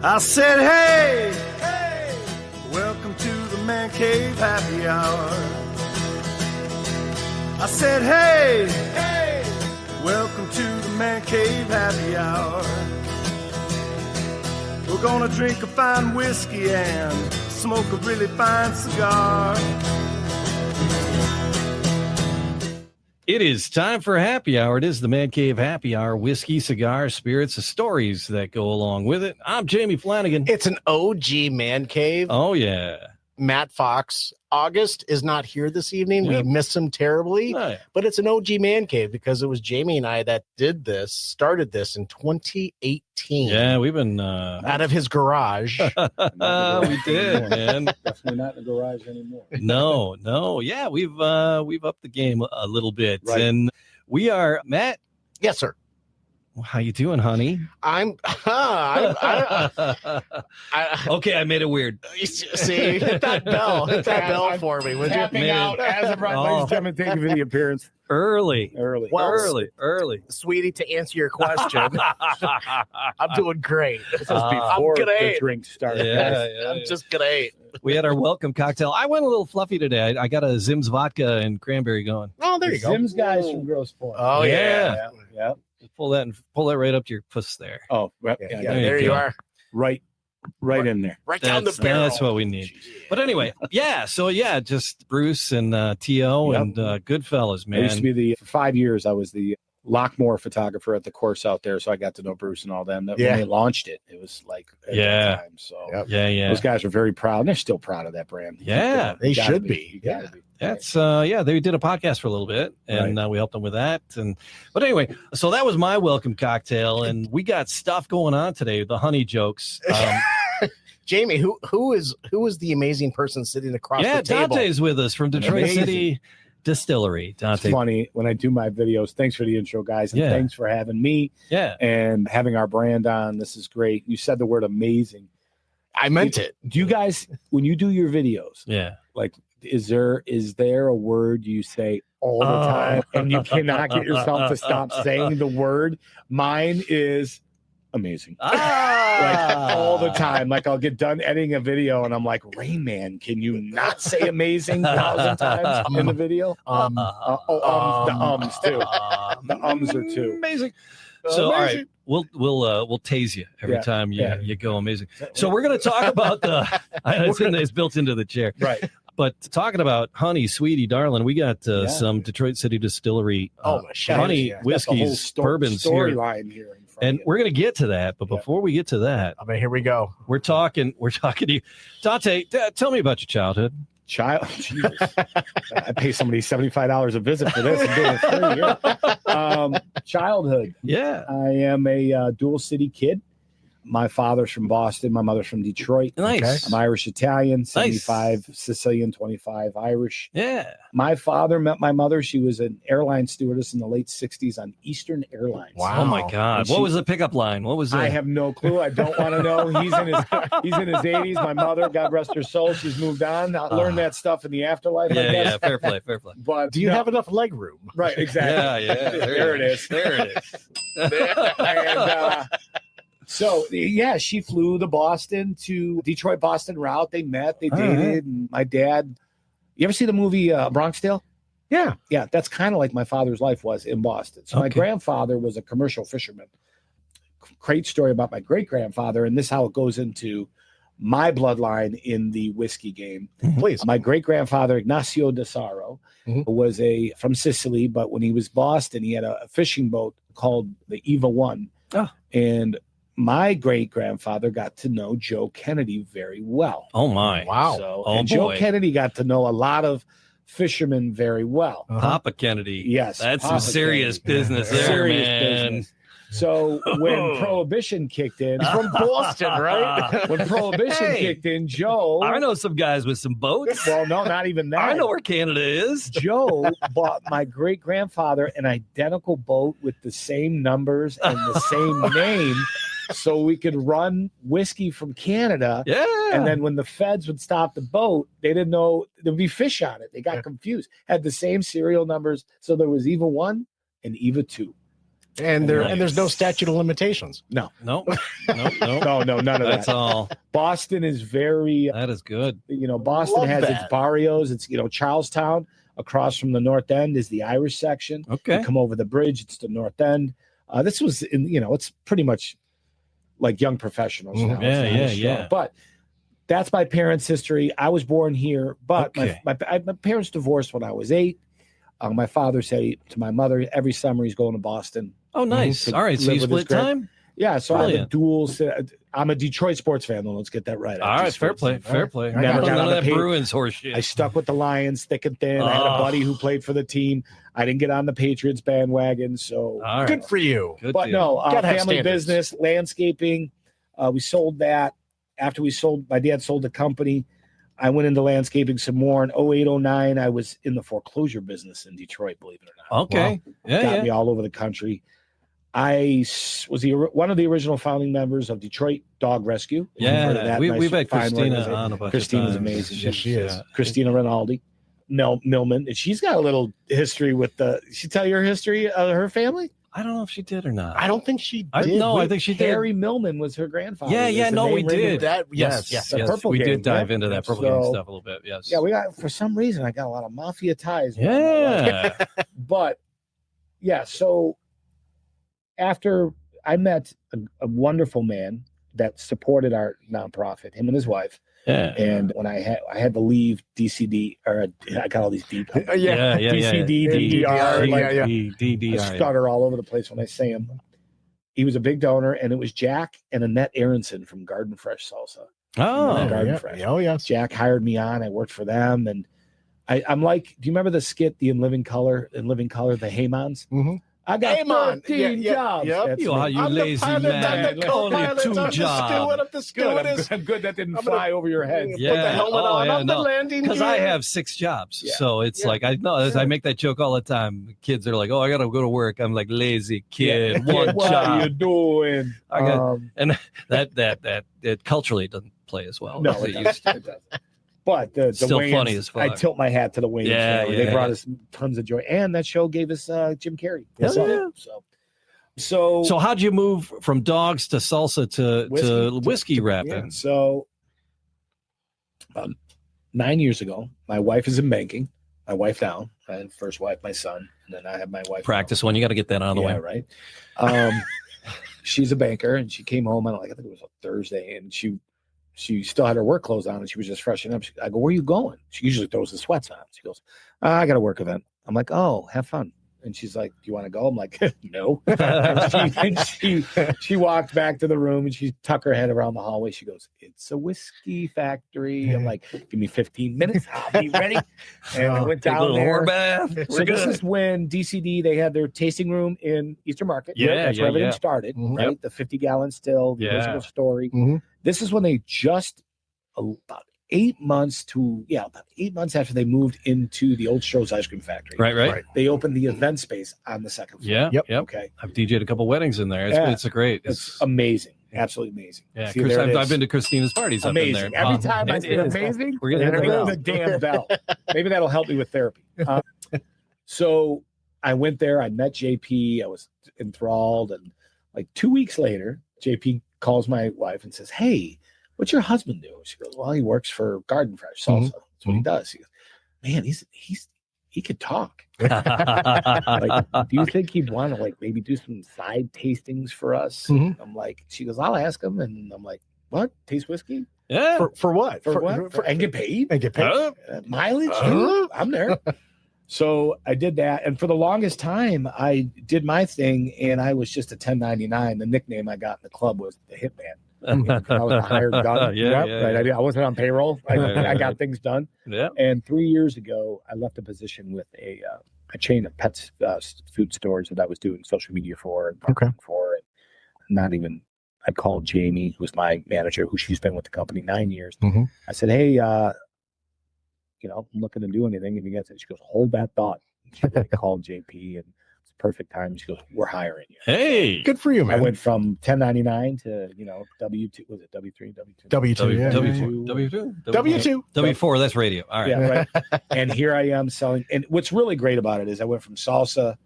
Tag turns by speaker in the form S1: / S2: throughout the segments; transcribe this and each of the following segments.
S1: I said, hey, hey, welcome to the Man Cave Happy Hour. I said, hey, hey, welcome to the Man Cave Happy Hour. We're gonna drink a fine whiskey and smoke a really fine cigar.
S2: It is time for happy hour. It is the Man Cave Happy Hour. Whiskey, cigars, spirits, the stories that go along with it. I'm Jamie Flanagan.
S3: It's an OG Man Cave.
S2: Oh, yeah.
S3: Matt Fox. August is not here this evening.
S2: Yep.
S3: We miss him terribly.
S2: Oh, yeah.
S3: But it's an OG Man Cave because it was Jamie and I that started this in 2018.
S2: Yeah, we've been...
S3: Out of his garage.
S2: we did, man.
S4: Definitely not in the garage anymore.
S2: No. Yeah, we've upped the game a little bit.
S4: Right.
S2: And we are... Matt,
S3: Yes, sir.
S2: how you doing, honey? Okay, I made it weird.
S3: See, hit that bell for me, would you?
S4: Tapping out as of right, ladies and gentlemen, thank you for the appearance.
S2: Early.
S3: Well,
S2: Early.
S3: Sweetie, to answer your question, I'm doing great.
S4: This is before
S3: I'm gonna
S4: the
S3: eat.
S4: drink started.
S2: Yeah.
S3: I'm just gonna eat.
S2: We had our welcome cocktail. I went a little fluffy today. I got a Zim's vodka and cranberry going.
S3: Oh, there you go.
S4: Sims guys from Grosse Pointe.
S3: Oh,
S2: Yeah.
S4: Yeah.
S2: Just pull that right up to your puss there.
S4: Oh, right.
S3: Yeah,
S4: Yeah,
S3: there you are.
S4: right in there.
S3: Right down the
S2: That's,
S3: barrel.
S2: that's what we need. But anyway, just Bruce and T.O.
S4: Yep.
S2: and Goodfellas,
S4: I used to
S2: man.
S4: be for 5 years. I was the Lockmore photographer at the course out there, so I got to know Bruce and all them. When they launched it, it was like at
S2: Yeah.
S4: that time. So
S3: Yep.
S2: Yeah.
S4: those guys are very proud, and they're still proud of that brand.
S2: Yeah,
S3: they
S4: You gotta
S3: should be.
S4: You gotta be.
S2: That's they did a podcast for a little bit, and we helped them with that. But anyway, so that was my welcome cocktail, and we got stuff going on today. The honey jokes.
S3: Jamie, who is the amazing person sitting across the table?
S2: Dante's with us from Detroit
S3: Amazing.
S2: City Distillery.
S4: It's
S2: Dante.
S4: funny when I do my videos. Thanks for the intro, guys, and
S2: Yeah.
S4: thanks for having me
S2: Yeah.
S4: and having our brand on. This is great. You said the word amazing.
S3: I meant it.
S4: Do you guys, when you do your videos,
S2: Yeah.
S4: like, is there a word you say all the time and you cannot get yourself to stop saying the word? Mine is amazing. Like all the time. Like I'll get done editing a video and I'm like, Rain Man, can you not say amazing 1,000 times in the video? The ums too. The ums are too.
S2: Amazing. So all right, we'll tase you every time you go amazing. So we're gonna talk about it's built into the chair.
S4: Right.
S2: But talking about honey, sweetie, darling, we got some Detroit City Distillery honey whiskeys, bourbons here.
S4: Storyline here.
S2: And we're going to get to that. But before we get to that,
S3: I mean, here we go.
S2: we're talking to you. Dante, tell me about your childhood.
S4: Jesus. I pay somebody $75 a visit for this and do it for a year. Childhood.
S2: Yeah.
S4: I am a dual city kid. My father's from Boston. My mother's from Detroit.
S2: Nice.
S4: I'm Irish Italian, 75 Sicilian, 25 Irish.
S2: Yeah.
S4: My father met my mother. She was an airline stewardess in the late 60s on Eastern Airlines.
S2: Wow. Oh my God. What was the pickup line? What was that?
S4: I have no clue. I don't want to know. He's in his 80s. My mother, God rest her soul, she's moved on. I learned that stuff in the afterlife. I guess.
S2: Yeah. Fair play.
S4: But
S3: Do you have enough leg room?
S4: Right, exactly.
S2: Yeah.
S4: There it is.
S2: There it is.
S4: And so, she flew the Boston to Detroit Boston route. They met, they dated. And my dad, you ever see the movie Bronxdale?
S3: Yeah.
S4: Yeah, that's kind of like my father's life was in Boston. So my grandfather was a commercial fisherman. Great story about my great-grandfather, and this is how it goes into my bloodline in the whiskey game.
S3: Please.
S4: My great-grandfather, Ignacio de Saro, was from Sicily, but when he was Boston, he had a fishing boat called the Eva One.
S2: Oh.
S4: And my great-grandfather got to know Joe Kennedy very well.
S2: Oh, my.
S3: Wow.
S4: So, Joe Kennedy got to know a lot fishermen very well.
S2: Papa Kennedy.
S4: Yes.
S2: That's
S4: Papa
S2: some serious
S4: Kennedy.
S2: business there,
S4: Serious
S2: man.
S4: business. So when Prohibition kicked in,
S3: From Boston, right?
S4: when Prohibition kicked in, Joe.
S2: I know some guys with some boats.
S4: Well, no, not even that.
S2: I know where Canada is.
S4: Joe bought my great grandfather an identical boat with the same numbers and the same name, so we could run whiskey from Canada.
S2: Yeah.
S4: And then when the feds would stop the boat, they didn't know there'd be fish on it. They got confused. Had the same serial numbers, so there was Eva 1 and Eva 2.
S3: And there's no statute of limitations.
S2: No,
S4: No, none of that.
S2: That's all.
S4: Boston is very,
S2: That is good.
S4: Boston
S3: Love
S4: has its
S3: that.
S4: barrios. It's, Charlestown across from the North End is the Irish section.
S2: Okay.
S4: You come over the bridge, it's the North End. This was it's pretty much like Young Professionals. Now.
S2: Yeah,
S4: It's not as
S2: yeah.
S4: strong. But that's my parents' history. I was born here, but
S2: Okay.
S4: my parents divorced when I was 8. My father said to my mother, every summer he's going to Boston.
S2: Oh, nice.
S4: To
S2: All right. So
S4: live
S2: you
S4: with his
S2: split
S4: grand-
S2: time?
S4: Yeah, so I have a
S2: Brilliant.
S4: dual. I'm a Detroit sports fan, though. Let's get that right.
S2: All right. Fair play. Fair play.
S3: I
S4: Never
S3: got
S4: got
S2: None
S4: on
S2: of
S4: the
S2: that
S4: page.
S2: Bruins horse shit.
S4: I stuck with the Lions thick and thin. I had a
S2: Oh.
S4: buddy who played for the team. I didn't get on the Patriots bandwagon, so
S2: All right.
S3: Good for you.
S2: Good
S4: but
S2: deal.
S4: no,
S3: Gotta have
S4: family
S3: standards.
S4: business, landscaping. We sold that. After we sold, my dad sold the company. I went into landscaping some more. In 08, 09, I was in the foreclosure business in Detroit, believe it or not.
S2: Okay. Yeah.
S4: Got
S2: Yeah.
S4: me all over the country. I was one of the original founding members of Detroit Dog Rescue. If you've heard of
S2: Yeah.
S4: that
S2: We've
S4: nice,
S2: had
S4: fine
S2: Christina
S4: organization.
S2: on a bunch
S4: Christina's
S2: of times.
S4: amazing.
S3: Yes, she is.
S2: Yeah.
S4: Christina Rinaldi, Millman, and she's got a little history with the. She tell your history of her family?
S2: I don't know if she did or not.
S3: I don't think she
S2: I
S3: did.
S2: I think she did.
S4: Harry Millman was her grandfather.
S2: Yeah,
S4: Was
S2: yeah,
S4: the
S2: no,
S4: name
S2: we
S4: ringing-
S2: did.
S3: that.
S2: Yes,
S3: Yes.
S4: The Purple
S2: we
S4: Gang,
S2: did dive
S4: yeah.
S2: into that Purple Gang
S4: So-
S2: stuff a little bit. Yes.
S4: Yeah, we got for some reason I got a lot of mafia ties.
S2: Yeah.
S4: But yeah, so after I met a wonderful man that supported our nonprofit, him and his wife.
S2: Yeah.
S4: And when I had to leave DCD, or I got all these deep.
S2: Yeah.
S4: DCD, DDR, like,
S3: yeah.
S4: I
S2: DDR.
S4: stutter all over the place when I say him. He was a big donor, and it was Jack and Annette Aronson from Garden Fresh Salsa.
S2: Oh,
S4: Garden
S3: yeah.
S4: Fresh.
S3: Oh, yes.
S4: Jack hired me on. I worked for them, and I'm like, do you remember the skit, the In Living Color, the Haymans?
S3: Mhm.
S4: I got
S3: Haymon.
S4: 13
S3: Yeah,
S4: jobs.
S3: yep.
S4: That's
S2: You,
S4: me.
S2: you
S3: I'm
S2: lazy
S3: the pilot,
S2: man.
S3: I'm the
S2: Only
S3: co-pilot,
S2: 2
S3: I'm the
S2: jobs.
S3: steward, I'm the
S4: Good.
S3: stewardess.
S4: I'm good that didn't
S3: I'm gonna-
S4: fly over your head.
S3: Put the
S2: Yeah.
S3: helmet
S2: Oh,
S3: on.
S2: yeah,
S3: I'm
S2: no.
S3: the landing
S2: Because I
S3: gear.
S2: have 6 jobs.
S4: Yeah.
S2: So it's
S4: Yeah.
S2: like, I know, as I make that joke all the time. Kids are like, oh, I got to go to work. I'm like, lazy kid, one
S4: What
S2: job.
S4: are you doing?
S2: I got- That culturally doesn't play as well.
S4: No,
S2: as
S4: it
S2: it
S4: doesn't.
S2: used to.
S4: It doesn't. But the
S2: Still
S4: Wayans,
S2: funny as fuck.
S4: I tilt my hat to the Wayans.
S2: Yeah,
S4: family. They
S2: yeah.
S4: brought us tons of joy, and that show gave us Jim Carrey.
S2: Hell yeah.
S4: So
S2: How'd you move from dogs to salsa to whiskey
S4: yeah.
S2: wrapping?
S4: So 9 years ago, my wife is in banking. My wife now, my first wife, my son, and then I have my wife.
S2: Practice one. You got to get that out of the
S4: Yeah,
S2: way.
S4: right. She's a banker, and she came home on I think it was a Thursday, and she still had her work clothes on, and she was just freshening up. I go, "Where are you going?" She usually throws the sweats on. She goes, "I got a work event." I'm like, "Oh, have fun." And she's like, "Do you want to go?" I'm like, "No." and she walked back to the room, and she tucked her head around the hallway. She goes, "It's a whiskey factory." I'm like, "Give me 15 minutes, I'll be ready." And I went
S2: Take a
S4: down
S2: little
S4: there.
S2: whore bath. We're
S4: So this
S2: good.
S4: is when DCD, they had their tasting room in Eastern Market.
S2: Yeah,
S4: That's
S2: yeah,
S4: where everything
S2: yeah.
S4: started,
S3: Mhm.
S4: right? The 50-gallon still, the
S2: Yeah.
S4: original story.
S3: Mhm.
S4: This is when they just about 8 months after they moved into the old Stroh's Ice Cream Factory.
S2: Right.
S3: Right.
S4: They opened the event space on the second floor.
S2: Yeah.
S3: Yep.
S2: Yep.
S4: Okay.
S2: I've DJ'd a couple weddings in there. It's a great.
S4: It's amazing. Absolutely amazing.
S2: Yeah,
S4: See,
S2: Chris,
S4: there it
S2: I've
S4: is.
S2: been to Christina's parties up in
S4: Amazing.
S2: there.
S4: Every time I
S2: it
S4: say
S2: is.
S4: amazing,
S2: We're gonna hit the
S4: ring
S2: bell.
S4: the damn bell. Maybe that'll help me with therapy. So I went there. I met JP. I was enthralled, and like 2 weeks later, JP calls my wife and says, "Hey, what's your husband do?" She goes, "Well, he works for Garden Fresh Salsa. That's what he does." He goes, "Man, he could talk. Like, do you think he'd want to like maybe do some side tastings for us?"
S3: Mhm.
S4: I'm like, she goes, "I'll ask him," and I'm like, "What? Taste whiskey
S2: Yeah.
S3: For what?
S4: for what? And get paid?
S3: and get paid.
S4: Mileage?
S3: Uh-huh.
S4: I'm there." So I did that, and for the longest time, I did my thing, and I was just a 1099. The nickname I got in the club was the Hitman. I was a hired gun.
S2: Yeah,
S4: Right.
S2: yeah.
S4: I wasn't on payroll. I got things done.
S2: Yeah.
S4: And 3 years ago, I left a position with a chain of pets food stores that I was doing social media for and marketing for. And not even, I called Jamie, who was my manager, who she's been with the company 9 years.
S3: Mhm.
S4: I said, "Hey, I'm looking to do anything. If you guys," she goes, "Hold that thought." I called JP, and it's perfect time. She goes, "We're hiring you."
S2: Hey.
S3: Good for you,
S4: I
S3: man.
S4: went from 1099 to W2. Was it W3, W2?
S3: W2. Yeah.
S2: W2. W2.
S3: W2.
S2: W4. That's radio. All right.
S4: Yeah, right. And here I am selling. And what's really great about it is I went from salsa,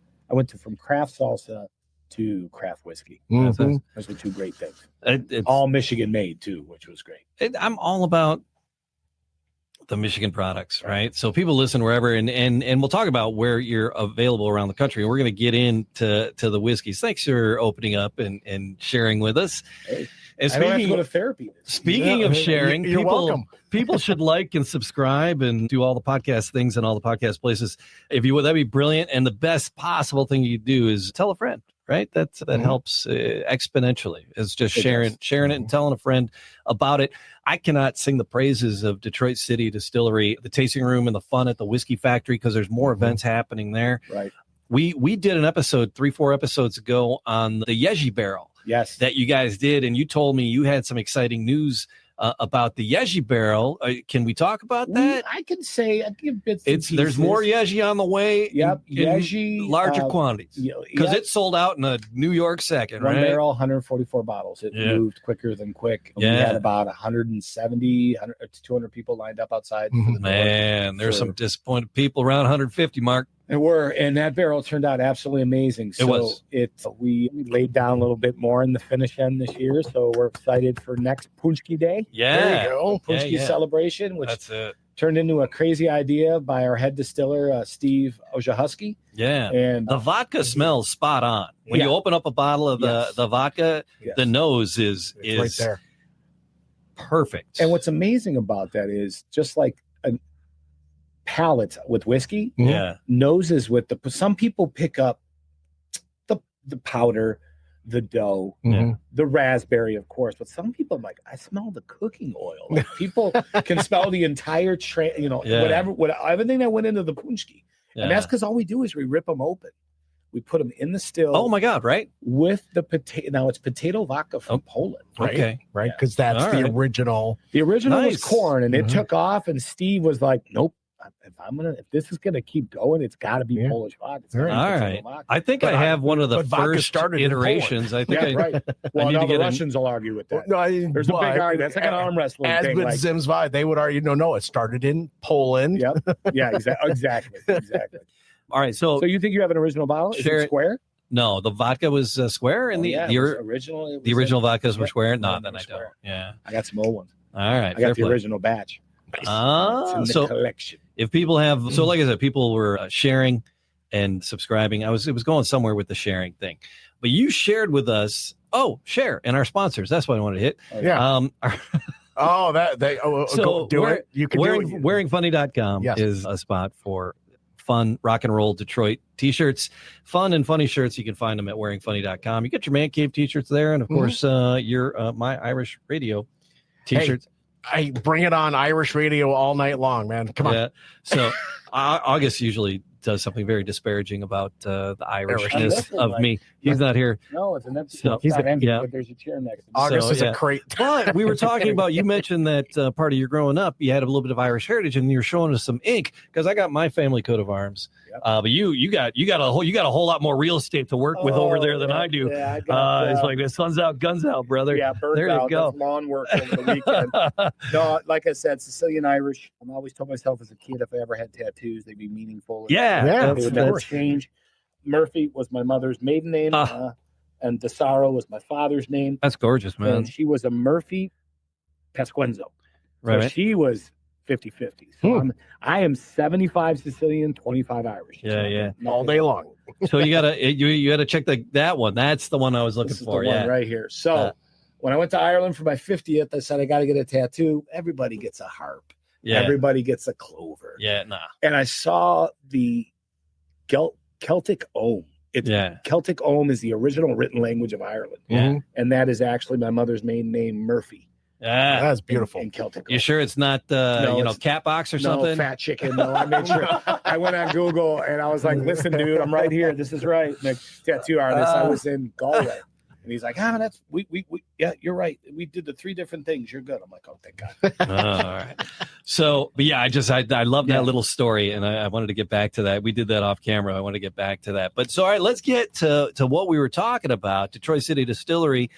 S4: from craft salsa to craft whiskey.
S3: Mhm.
S4: Those are two great things.
S2: It's
S4: All Michigan made too, which was great.
S2: I'm all about the Michigan products, right? So people listen wherever, and we'll talk about where you're available around the country. And we're going to get into the whiskeys. Thanks for opening up and sharing with us.
S4: Hey,
S2: And
S4: I don't have to go to therapy.
S2: speaking of sharing,
S3: You're welcome.
S2: people should like and subscribe and do all the podcast things and all the podcast places. If you would, that'd be brilliant. And the best possible thing you do is tell a friend, right? That helps exponentially. It's just sharing it and telling a friend about it. I cannot sing the praises of Detroit City Distillery, the tasting room, and the fun at the whiskey factory, because there's more events happening there.
S4: Right.
S2: We did an episode 3-4 episodes ago on the Yeji barrel.
S4: Yes.
S2: That you guys did, and you told me you had some exciting news about the Yeji barrel. Can we talk about that?
S4: I can say I give bits. and
S2: There's
S4: pieces.
S2: more Yeji on the way.
S4: Yep,
S2: in
S4: Yeji,
S2: larger quantities, because
S4: yep.
S2: it sold out in a New York second,
S4: One
S2: right?
S4: barrel, 144 bottles. It moved quicker than quick. We
S2: Yeah.
S4: had about 170, 200 people lined up outside. for the door.
S2: Man, there's
S4: For-
S2: some disappointed people around 150 mark.
S4: And that barrel turned out absolutely amazing. So
S2: was.
S4: We laid down a little bit more in the finish end this year. So we're excited for next Punchki Day.
S2: Yeah,
S3: There you go.
S4: Punchki
S2: yeah.
S4: celebration, which
S2: That's it.
S4: turned into a crazy idea by our head distiller, Steve Ojahusky.
S2: Yeah.
S4: And
S2: The vodka smells spot on. When
S4: Yeah.
S2: you open up a bottle of
S4: Yes.
S2: the vodka,
S4: Yes.
S2: the nose is
S3: Right there.
S2: perfect.
S4: And what's amazing about that is just like a palate with whiskey,
S2: yeah.
S4: noses with some people pick up the powder, the dough,
S3: Mhm.
S4: the raspberry, of course, but some people, I'm like, I smell the cooking oil. Like, people can smell the entire
S2: Yeah.
S4: whatever everything that went into the punchki.
S2: Yeah.
S4: And that's because all we do is we rip them open. We put them in the still.
S2: Oh my God! Right?
S4: With the potato. Now it's potato vodka from Poland.
S3: Right.
S2: Okay.
S3: Right.
S4: Yeah.
S3: Because that's
S2: All
S3: the
S2: right.
S3: original.
S4: The original
S2: Nice.
S4: was corn, and it
S3: Mhm.
S4: took off. And Steve was like, "Nope, if this is gonna keep going, it's got to be
S3: Yeah.
S4: Polish vodka." It's
S3: All
S4: gotta be
S2: right.
S4: potato vodka.
S2: I think
S3: But
S2: I have one of the
S3: but vodka
S2: first
S3: started in
S2: iterations. I think
S4: Yeah, right. Well,
S2: need
S4: now
S2: to
S4: the
S2: get
S4: Russians will argue with that.
S3: No,
S4: There's a big argument. That's like an arm wrestling
S3: As
S4: thing.
S3: with
S4: Like,
S3: Zim's Vibe, they would argue, no, it started in Poland.
S4: yep. Yeah, exactly.
S2: All right. So,
S4: So you think you have an original bottle? Is
S2: Share
S4: it
S2: it.
S4: square?
S2: no, the vodka was square, and
S4: it was original. It
S2: the
S4: was
S2: original
S4: in-
S2: vodkas were
S4: yeah,
S2: square.
S4: yeah,
S2: No,
S4: they
S2: then
S4: were
S2: I don't.
S4: square.
S2: Yeah.
S4: I got some old ones.
S2: All right.
S4: I
S2: fair
S4: got the
S2: play.
S4: original batch. It's
S2: Ah,
S4: in the
S2: so
S4: collection.
S2: if people have, so like I said, people were sharing and subscribing. It was going somewhere with the sharing thing, but you shared with us. Oh, share and our sponsors. That's what I wanted to hit.
S3: Yeah.
S2: So
S3: Go do it. You can do it.
S2: Wearingfunny.com
S3: Yes.
S2: is a spot for fun rock and roll Detroit t-shirts, fun and funny shirts. You can find them at wearingfunny.com. You get your Man Cave t-shirts there, and of course your My Irish Radio t-shirts.
S3: I bring it on Irish radio all night long, man. Come on.
S2: Yeah. So August usually does something very disparaging about the Irishness
S4: Listen,
S2: of
S4: like-
S2: me. He's not here.
S4: No, it's an empty.
S2: So-
S4: it's not empty,
S2: yeah.
S4: but there's a chair next to me.
S3: August
S2: So,
S3: is
S2: yeah.
S3: a crate.
S2: But we were talking about, you mentioned that part of your growing up, you had a little bit of Irish heritage, and you're showing us some ink, because I got my family coat of arms.
S4: Yep.
S2: But you got a whole lot more real estate to work with over there than I do.
S4: Yeah, I got,
S2: It's like the sun's out, guns out, brother.
S4: yeah, birds
S2: there you
S4: out.
S2: go.
S4: That's lawn work over the weekend. No, like I said, Sicilian Irish. I'm always told myself as a kid, if I ever had tattoos, they'd be meaningful.
S2: Yeah,
S3: Yeah,
S4: They would
S2: that's-
S4: never change. Murphy was my mother's maiden name, and DeSaro was my father's name.
S2: that's gorgeous, man.
S4: And she was a Murphy Pasquenzo.
S2: Right.
S4: So she was 50-50. So I am 75 Sicilian, 25 Irish.
S2: Yeah, yeah.
S3: All day long.
S2: So you gotta check that one. That's the one I was looking
S4: This is
S2: for.
S4: the one
S2: Yeah.
S4: right here. So when I went to Ireland for my 50th, I said I got to get a tattoo. Everybody gets a harp.
S2: Yeah.
S4: Everybody gets a clover.
S2: Yeah. Nah.
S4: And I saw the Celtic Ohm.
S2: Yeah.
S4: Celtic Ohm is the original written language of Ireland.
S2: Yeah.
S4: And that is actually my mother's maiden name, Murphy.
S2: Yeah.
S3: That's beautiful.
S4: In Celtic
S2: You
S4: Ohm.
S2: sure it's not
S4: No,
S2: you know,
S4: it's-
S2: cat box or
S4: No,
S2: something?
S4: fat chicken. No, I made sure. I went on Google and I was like, listen, dude, I'm right here. This is right. And the tattoo artist, I was in Galway. And he's like, that's we yeah, you're right. We did the 3 different things. You're good. I'm like, oh, thank God.
S2: Oh, all right. So, but yeah, I love that little story, and I wanted to get back to that. We did that off camera. I want to get back to that. But so, all right, let's get to what we were talking about, Detroit City Distillery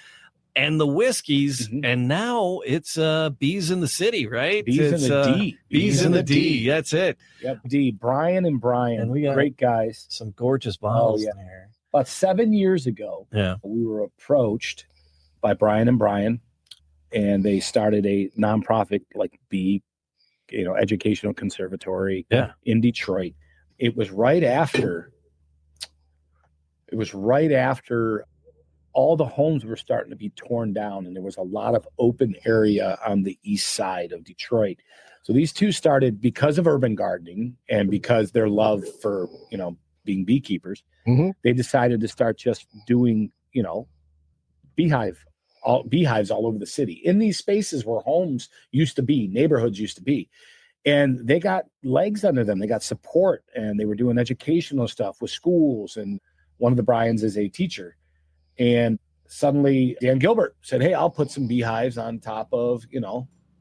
S2: and the whiskeys.
S4: Mhm.
S2: And now it's Bees in the City, right?
S4: Bees
S2: It's,
S4: in the D.
S2: Bees in the D. That's it.
S4: Yep, D. Brian and Brian.
S2: And we got-
S4: great guys.
S2: Some gorgeous bottles
S4: yeah.
S2: in there.
S4: About 7 years ago, we were approached by Brian and Brian, and they started a nonprofit like educational conservatory in Detroit. It was right after all the homes were starting to be torn down, and there was a lot of open area on the east side of Detroit. So these two started because of urban gardening and because their love for, being beekeepers. They decided to start just doing, beehives all over the city in these spaces where homes used to be, neighborhoods used to be. And they got legs under them. They got support, and they were doing educational stuff with schools. And one of the Bryans is a teacher. And suddenly Dan Gilbert said, hey, I'll put some beehives on top of,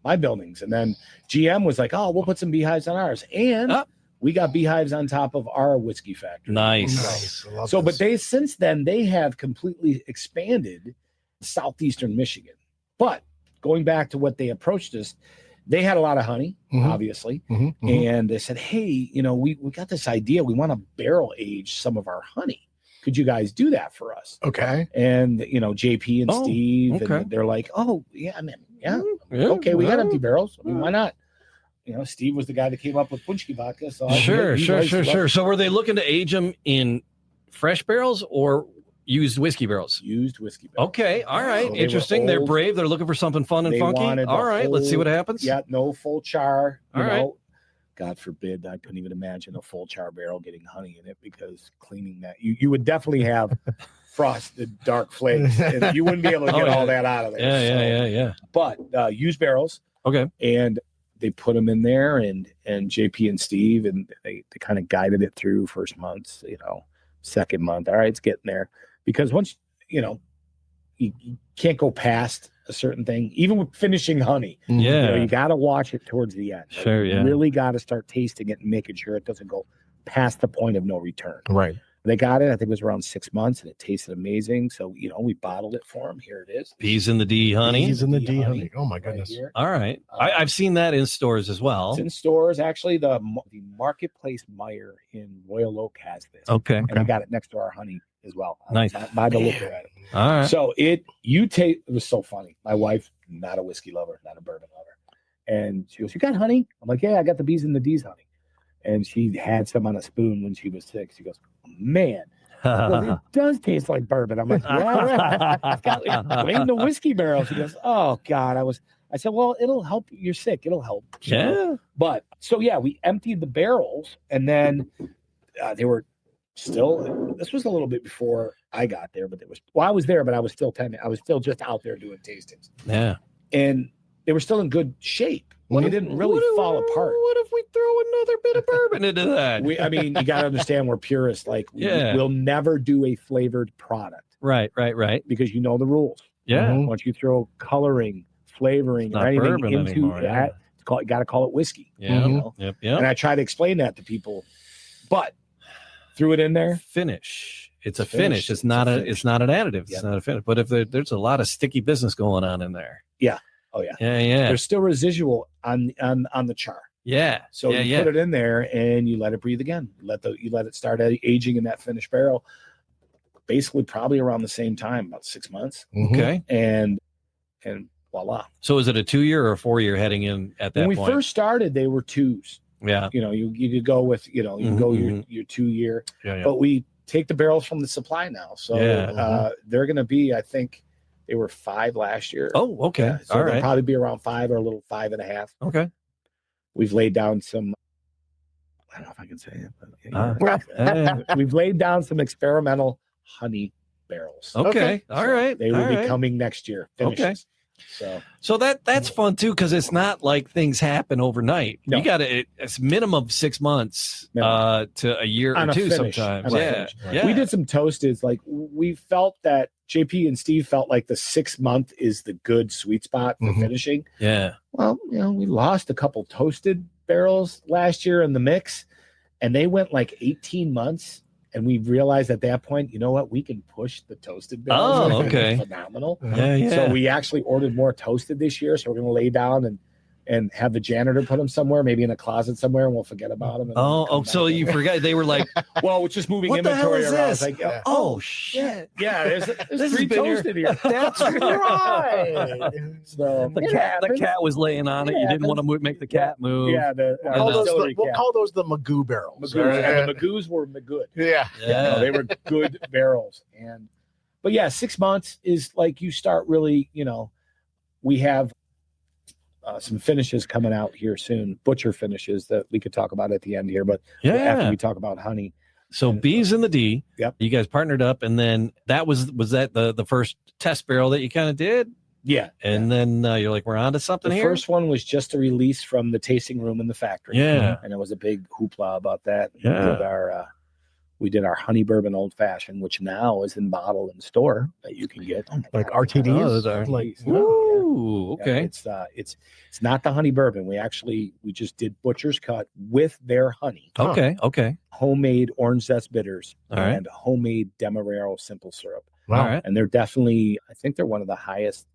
S4: my buildings. And then GM was like, oh, we'll put some beehives on ours. And we got beehives on top of our whiskey factory.
S2: Nice.
S4: So, but since then, they have completely expanded southeastern Michigan. But going back to what they approached us, they had a lot of honey, obviously. And they said, hey, we got this idea. We want to barrel age some of our honey. Could you guys do that for us?
S3: Okay.
S4: And, JP and Steve, and they're like, oh, yeah, man. Yeah. Okay. We got empty barrels. I mean, why not? Steve was the guy that came up with Punchki vodka. So
S2: Sure. So were they looking to age them in fresh barrels or used whiskey barrels?
S4: Used whiskey barrels.
S2: Okay. All right.
S4: So
S2: interesting. They're brave. They're looking for something fun and funky. All right. Let's see what happens.
S4: Yeah. No full char.
S2: All right.
S4: God forbid, I couldn't even imagine a full char barrel getting honey in it, because cleaning that, you would definitely have frosted dark flakes, and you wouldn't be able to get all that out of there.
S2: Yeah.
S4: But used barrels.
S2: Okay.
S4: And they put them in there, and JP and Steve, and they kind of guided it through first month, second month. All right, it's getting there. Because once, you can't go past a certain thing, even with finishing honey. You got to watch it towards the end.
S2: Sure,
S4: You really got to start tasting it and making sure it doesn't go past the point of no return.
S3: Right.
S4: They got it. I think it was around 6 months, and it tasted amazing. So, we bottled it for them. Here it is.
S2: Peas in the D honey.
S3: Peas in the D honey. Oh my goodness.
S4: Right.
S2: All right. I've seen that in stores as well.
S4: It's in stores. Actually, the Marketplace Meyer in Royal Oak has this.
S2: Okay.
S4: And I got it next to our honey as well.
S2: Nice.
S4: By the look at it.
S2: All right.
S4: So it was so funny. My wife, not a whiskey lover, not a bourbon lover. And she goes, you got honey? I'm like, yeah, I got the B's and the D's honey. And she had some on a spoon when she was 6. She goes, man, it does taste like bourbon. I'm like, yeah, it's got in the whiskey barrel. She goes, oh God. I said, well, it'll help. You're sick. It'll help.
S2: Yeah.
S4: But so yeah, we emptied the barrels, and then they were still, this was a little bit before I got there, but I was there, but I was still just out there doing tastings.
S2: Yeah.
S4: And they were still in good shape. They didn't really fall apart.
S2: What if we throw another bit of bourbon into that?
S4: You got to understand, we're purists. Like, we'll never do a flavored product.
S2: Right.
S4: Because you know the rules.
S2: Yeah.
S4: Once you throw coloring, flavoring, or anything into
S2: anymore,
S4: that, you got to call it whiskey.
S2: Yeah. Yep.
S4: And I try to explain that to people, but threw it in there.
S2: Finish. It's a finish. It's not an additive. It's not a finish. But if there's a lot of sticky business going on in there.
S4: Yeah. Oh yeah.
S2: Yeah.
S4: There's still residual on the char.
S2: Yeah.
S4: So you put it in there and you let it breathe again. You let it start aging in that finished barrel. Basically, probably around the same time, about 6 months.
S2: Okay.
S4: And voila.
S2: So is it a 2-year or a 4-year heading in at that point?
S4: When we first started, they were 2s.
S2: Yeah.
S4: You could go with you can go your 2 year.
S2: Yeah.
S4: But we take the barrels from the supply now, so they're going to be, I think. They were 5 last year.
S2: Oh, okay.
S4: Yeah, so they'll probably be around 5 or a little 5.5.
S2: Okay.
S4: We've laid down some, I don't know if I can say it, but we've laid down some experimental honey barrels.
S2: Okay. All right.
S4: They will be coming next year. Finishes.
S2: So that's fun too, because it's not like things happen overnight.
S4: No.
S2: You got it's minimum 6 months to a year or two sometimes. Yeah.
S4: We did some toasted. Like, we felt that JP and Steve felt like the 6 month is the good sweet spot for finishing.
S2: Yeah.
S4: Well, we lost a couple toasted barrels last year in the mix, and they went like 18 months. And we realized at that point, you know what? We can push the toasted barrels.
S2: Oh, okay.
S4: Phenomenal.
S2: Yeah.
S4: So we actually ordered more toasted this year. So we're going to lay down and and have the janitor put them somewhere, maybe in a closet somewhere, and we'll forget about them.
S2: So you forgot? They were like,
S4: well, it's just moving
S2: what the hell
S4: inventory
S2: is
S4: around.
S2: this?
S4: Like,
S2: oh shit!
S4: Yeah, there's
S2: This
S4: 3
S2: has been
S4: toast in here.
S2: That's
S3: Right.
S4: So
S2: the cat was laying on it. You didn't want to make the cat move.
S4: Yeah,
S3: We'll call those the Magoo barrels.
S4: And the Magoos were good.
S3: Yeah.
S4: No, they were good barrels. But yeah, 6 months is like you start really, we have some finishes coming out here soon, butcher finishes that we could talk about at the end here. But after we talk about honey.
S2: So B's in the D.
S4: Yep.
S2: You guys partnered up, and then that was that the first test barrel that you kind of did?
S4: Yeah.
S2: And then you're like, we're on to something
S4: the
S2: here?
S4: The first one was just a release from the tasting room in the factory.
S2: Yeah.
S4: And it was a big hoopla about that.
S2: Yeah.
S4: We did our honey bourbon old fashioned, which now is in bottle in store that you can get.
S3: Like RTDs?
S2: Oh, those are
S3: like,
S2: ooh, okay.
S4: Yeah, it's not the honey bourbon. We just did butcher's cut with their honey.
S2: Okay.
S4: Homemade orange zest bitters
S2: All right.
S4: and homemade Demerara simple syrup.
S2: Wow. All right.
S4: And they're definitely, I think they're one of the highest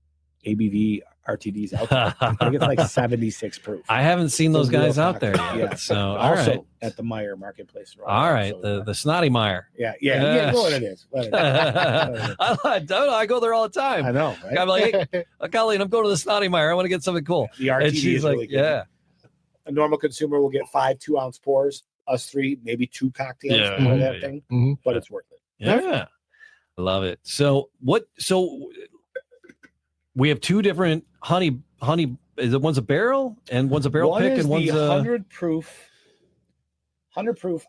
S4: ABV RTDs out there. I think it's like 76 proof.
S2: I haven't seen those guys out there yet.
S4: Yeah.
S2: So
S4: also at the Meyer Marketplace.
S2: All right. The Snotty Meyer.
S4: Yeah. What it is.
S2: I go there all the time.
S4: I know. Right?
S2: I'm like, hey, Colleen, I'm going to the Snotty Meyer. I want to get something cool.
S4: The RTD
S2: and she's
S4: is
S2: like,
S4: really good.
S2: yeah.
S4: A normal consumer will get 5 2-ounce pours. Us 3, maybe 2 cocktails for that thing.
S3: Mm-hmm.
S4: But it's worth it.
S2: Yeah. Love it. So we have 2 different honey. Is it one's a barrel and one's a barrel
S4: One
S2: pick
S4: is
S2: and one's
S4: the
S2: a
S4: 100 proof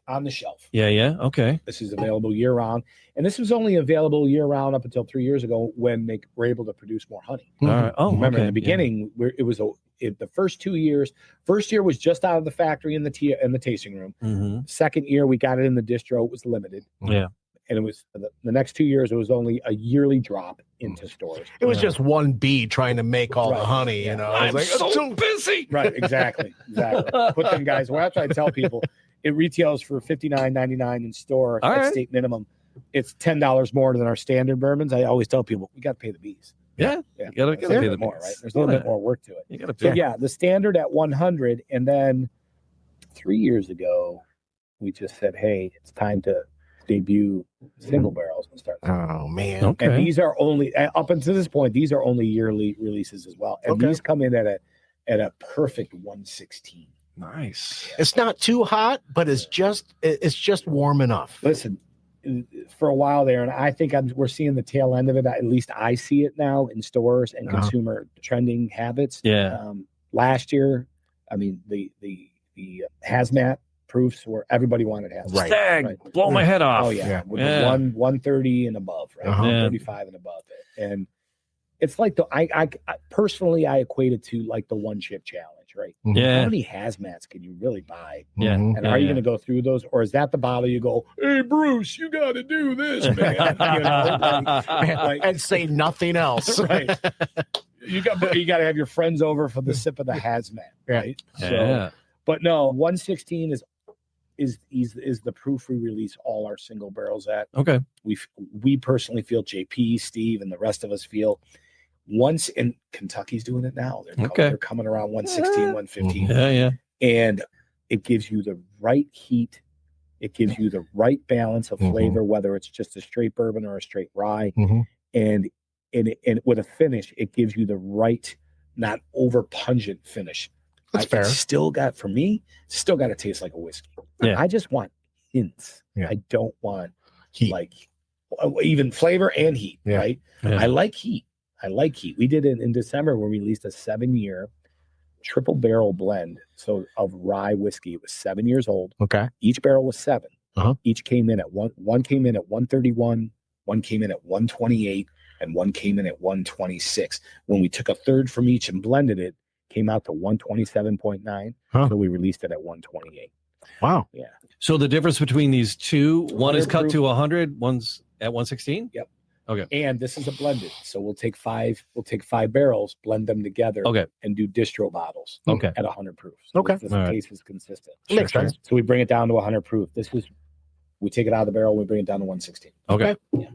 S4: on the shelf.
S2: Yeah. Okay.
S4: This is available year round, and this was only available year round up until 3 years ago when they were able to produce more honey.
S2: All right. Oh,
S4: remember
S2: okay.
S4: in the beginning, it was the first 2 years. First year was just out of the factory in the tasting room.
S2: Mm-hmm.
S4: Second year, we got it in the distro. It was limited.
S2: Yeah.
S4: And it was the next 2 years, it was only a yearly drop into stores.
S3: It was just one bee trying to make all the honey,
S4: Yeah.
S2: I'm so busy.
S4: Right, exactly. Put them guys. Well, that's what I tell people. It retails for $59.99 in store at state minimum. It's $10 more than our standard bourbons. I always tell people we got to pay the bees.
S2: Yeah. You gotta pay the
S4: more,
S2: bees.
S4: right? There's a little bit more work to it.
S2: You gotta pay.
S4: So yeah, the standard at 100, and then 3 years ago, we just said, hey, it's time to debut single barrels and start.
S3: Oh man!
S2: Okay.
S4: And these are only up until this point. These are only yearly releases as well, and these come in at a perfect 116.
S2: Nice.
S3: It's not too hot, but it's just warm enough.
S4: Listen, for a while there, and I think we're seeing the tail end of it. At least I see it now in stores and consumer trending habits.
S2: Yeah.
S4: Last year, I mean the hazmat proofs where everybody wanted hazmat.
S2: Stag, blow my head off.
S4: Oh yeah. With the 130 and above, right? 135 and above it. And it's like I personally equate it to like the one chip challenge, right?
S2: Yeah.
S4: How many hazmats can you really buy?
S2: Yeah.
S4: And are you going to go through those, or is that the bottle you go, hey Bruce, you got to do this, man?
S3: And say nothing else.
S4: Right. You got to have your friends over for the sip of the hazmat, right?
S2: Yeah.
S4: But no, 116 is the proof we release all our single barrels at.
S2: Okay.
S4: We personally feel, JP, Steve, and the rest of us feel, once, and Kentucky's doing it now. They're coming around 116, 115.
S2: Yeah.
S4: And it gives you the right heat. It gives you the right balance of flavor, whether it's just a straight bourbon or a straight rye. And with a finish, it gives you the right, not over pungent finish.
S3: That's fair.
S4: It's still got to taste like a whiskey.
S2: Yeah.
S4: I just want hints.
S3: Yeah.
S4: I don't want
S3: heat.
S4: Like even flavor and heat, right?
S2: Yeah.
S4: I like heat. We did it in December where we released a 7-year triple barrel blend. So of rye whiskey. It was 7 years old.
S3: Okay.
S4: Each barrel was 7.
S3: Uh-huh.
S4: Each came in at one came in at 131, one came in at 128, and one came in at 126. When we took a third from each and blended it, came out to 127.9. So we released it at 128.
S3: Wow.
S4: Yeah.
S2: So the difference between these two, one is cut to 100, one's at 116?
S4: Yep.
S2: Okay.
S4: And this is a blended. So we'll take five barrels, blend them together, and do distro bottles at 100 proof. So
S3: Okay.
S4: the taste is consistent.
S3: Makes sense.
S4: So we bring it down to 100 proof. This was We take it out of the barrel. We bring it down to 116.
S2: Okay.
S4: Yeah.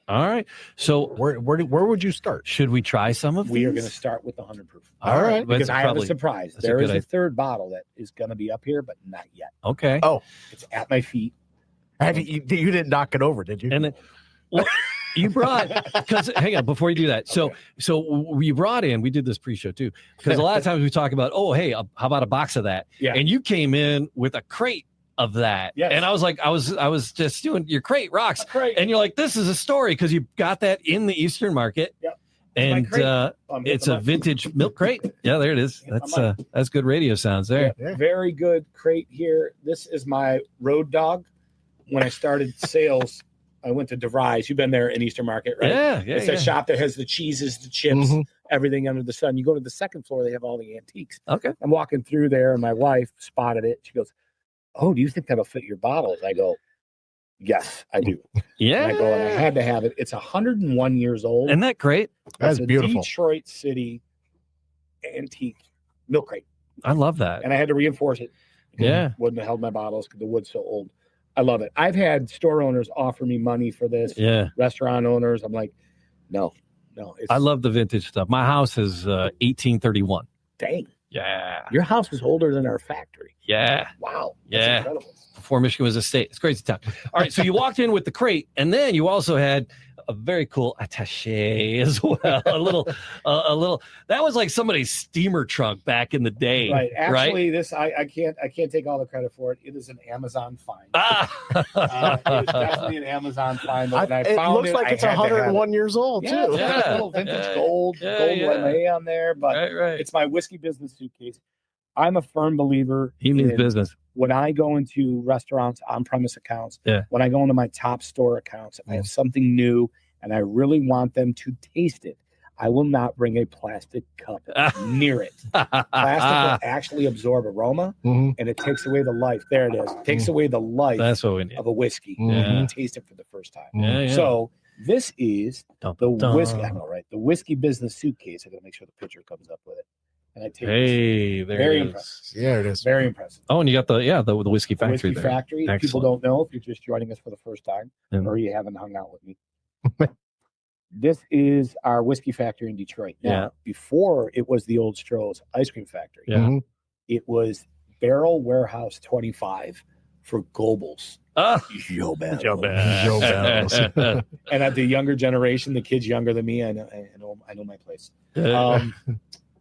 S2: All right. So
S3: Where would you start?
S2: should we try some of these?
S4: We are going to start with the 100 proof.
S2: All right.
S4: Because I have a
S2: Probably-
S4: surprise.
S2: that's a
S4: There
S2: good
S4: is a
S2: idea.
S4: third bottle that is going to be up here, but not yet.
S2: Okay.
S3: Oh,
S4: It's at my feet.
S3: you didn't knock it over, did you?
S2: And then, well, you brought, because hang on, before you do that. So we brought in, we did this pre-show too, because a lot of times we talk about, oh, hey, how about a box of that?
S4: Yeah.
S2: And you came in with a crate of that.
S4: Yes.
S2: And I was like, I was just doing your crate rocks.
S4: Great.
S2: And you're like, this is a story because you got that in the Eastern market.
S4: Yep.
S2: And it's a vintage milk crate. Yeah, there it is. That's good radio sounds there.
S3: Yeah.
S4: Very good crate here. This is my road dog. When I started sales, I went to DeVries. You've been there in Eastern Market, right?
S2: Yeah.
S4: It's a shop that has the cheeses, the chips,
S3: Mhm.
S4: everything under the sun. You go to the second floor, they have all the antiques.
S2: Okay.
S4: I'm walking through there, and my wife spotted it. She goes, "Oh, do you think that'll fit your bottles?" I go, "Yes, I do."
S2: Yeah.
S4: And I go, and I had to have it. It's 101 years old.
S2: Isn't that great?
S3: That's
S4: It's a
S3: beautiful.
S4: Detroit City antique milk crate.
S2: I love that.
S4: And I had to reinforce it.
S2: Yeah.
S4: Wouldn't have held my bottles because the wood's so old. I love it. I've had store owners offer me money for this.
S2: Yeah.
S4: Restaurant owners. I'm like, no. It's,
S2: I love the vintage stuff. My house is 1831.
S4: Dang.
S2: Yeah.
S4: Your house is older than our factory.
S2: Yeah.
S4: Wow. That's
S2: Yeah.
S4: incredible.
S2: Before Michigan was a state. It's crazy town. All right. So you walked in with the crate, and then you also had a very cool attaché as well. a little. That was like somebody's steamer trunk back in the day.
S4: Right. Actually, this I can't take all the credit for it. It is an Amazon find.
S2: Ah.
S4: It is definitely an Amazon find. When I
S3: It
S4: found
S3: looks like
S4: I
S3: it's
S4: had to have it.
S3: 101 years old,
S4: Yeah,
S3: too.
S4: it's got a
S2: Yeah.
S4: little vintage
S2: Yeah.
S4: gold
S2: Yeah,
S4: lame on there, but
S2: right.
S4: it's my whiskey business suitcase. I'm a firm believer
S2: He means
S4: in
S2: business.
S4: when I go into restaurants, on-premise accounts,
S2: Yeah.
S4: when I go into my top store accounts, if I have something new and I really want them to taste it, I will not bring a plastic cup near it. Plastic will actually absorb aroma,
S3: Mhm.
S4: and it takes away the life. There it is. It takes away the life
S2: That's what we need.
S4: of a whiskey.
S3: Yeah.
S4: You taste it for the first time.
S2: Yeah, yeah.
S4: So this is
S2: Dun,
S4: the
S2: dun.
S4: whiskey. I know, right? The whiskey business suitcase. I got to make sure the picture comes up with it. And I take this.
S2: Hey, there
S4: Very
S2: it is.
S4: impressive.
S3: Yeah, it is.
S4: Very impressive.
S2: Oh, and you got the whiskey
S4: The
S2: factory
S4: Whiskey
S2: there.
S4: Factory. If people
S2: Excellent.
S4: don't know, if you're just joining us for the first time,
S2: Yeah.
S4: or you haven't hung out with me, this is our whiskey factory in Detroit. Now,
S2: Yeah.
S4: before it was the old Stroh's ice cream factory.
S2: Yeah.
S3: Mhm.
S4: It was Barrel Warehouse 25 for Goebbels.
S2: Ah.
S4: Joe Bell.
S3: Joe Bells.
S4: And the younger generation, the kids younger than me, I know my place.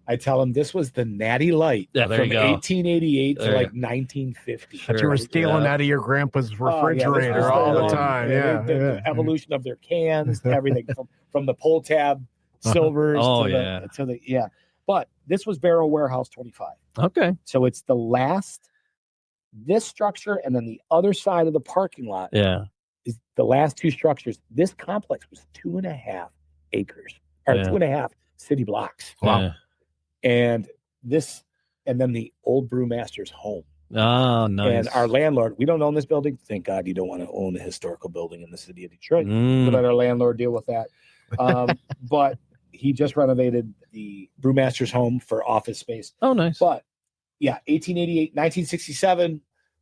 S4: I tell them this was the Natty Light
S2: Yeah, there
S4: from
S2: you go.
S4: 1888
S2: There
S4: to
S2: you
S4: like 1950.
S2: Sure.
S3: That you were stealing
S2: Yeah.
S3: out of your grandpa's
S4: Oh, yeah, this
S3: refrigerator
S4: was
S3: all the
S4: long.
S3: time.
S4: The evolution of their cans, everything from the pull tab silvers
S2: Oh,
S4: to
S2: yeah.
S4: the But this was Barrel Warehouse 25.
S2: Okay.
S4: So it's this structure, and then the other side of the parking lot
S2: Yeah.
S4: is the last two structures. This complex was 2.5 acres, or
S2: Yeah.
S4: 2.5 city blocks.
S2: Yeah.
S4: And then the old brewmaster's home.
S2: Oh, nice.
S4: And our landlord, we don't own this building. Thank God you don't want to own a historical building in the city of Detroit.
S2: Mm.
S4: We'll let our landlord deal with that. But he just renovated the brewmaster's home for office space.
S2: Oh, nice.
S4: But yeah, 1888, 1967,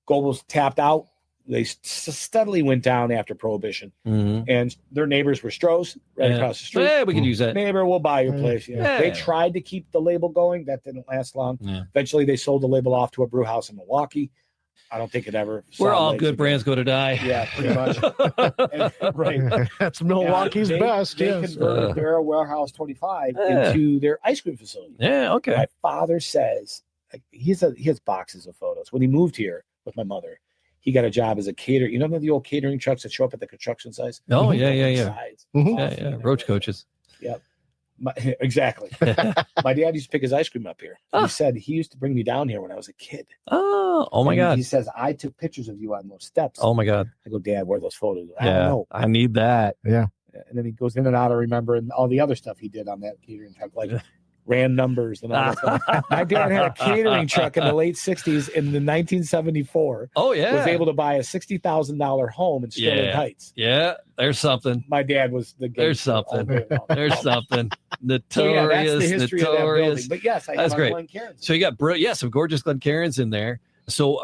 S4: Goebbels tapped out. They steadily went down after Prohibition,
S2: Mhm.
S4: and their neighbors were Stroh's right
S2: Yeah.
S4: across the street.
S2: Yeah, we can use that.
S4: Neighbor, we'll buy your place.
S2: Yeah.
S4: They tried to keep the label going. That didn't last long.
S2: Yeah.
S4: Eventually, they sold the label off to a brew house in Milwaukee. I don't think it ever. saw
S2: We're all
S4: legs
S2: good
S4: again.
S2: brands go to die.
S4: Yeah, pretty much. Right.
S3: That's Milwaukee's
S4: They-
S3: best.
S4: They
S3: Yes.
S4: converted Barrel Warehouse 25
S2: Yeah.
S4: into their ice cream facility.
S2: Yeah, okay.
S4: My father says he has boxes of photos. When he moved here with my mother, he got a job as a caterer. You know the old catering trucks that show up at the construction sites?
S2: Oh, yeah.
S4: Sides.
S3: Mhm.
S2: Yeah. Roach coaches.
S4: Exactly. My dad used to pick his ice cream up here. He said he used to bring me down here when I was a kid.
S2: Oh my
S4: And
S2: God.
S4: He says, I took pictures of you on those steps.
S2: Oh my God.
S4: I go, Dad, where are those photos? I don't
S2: Yeah.
S4: know.
S2: I need that.
S3: Yeah.
S4: And then he goes in and out of remembering all the other stuff he did on that catering truck, like ran numbers and all that stuff. My dad had a catering truck in the late 60s. In the 1974,
S2: Oh yeah.
S4: was able to buy a $60,000 home in Sterling
S2: Yeah.
S4: Heights.
S2: Yeah. There's something.
S4: My dad was the
S2: There's
S4: gangster all
S2: something.
S4: day long.
S2: There's something.
S4: So yeah, that's the
S2: Notorious.
S4: history of that building.
S2: Notorious.
S4: But yes, I
S2: That's
S4: have
S2: great.
S4: Glen Cairns.
S2: So you got some gorgeous Glencairns in there. So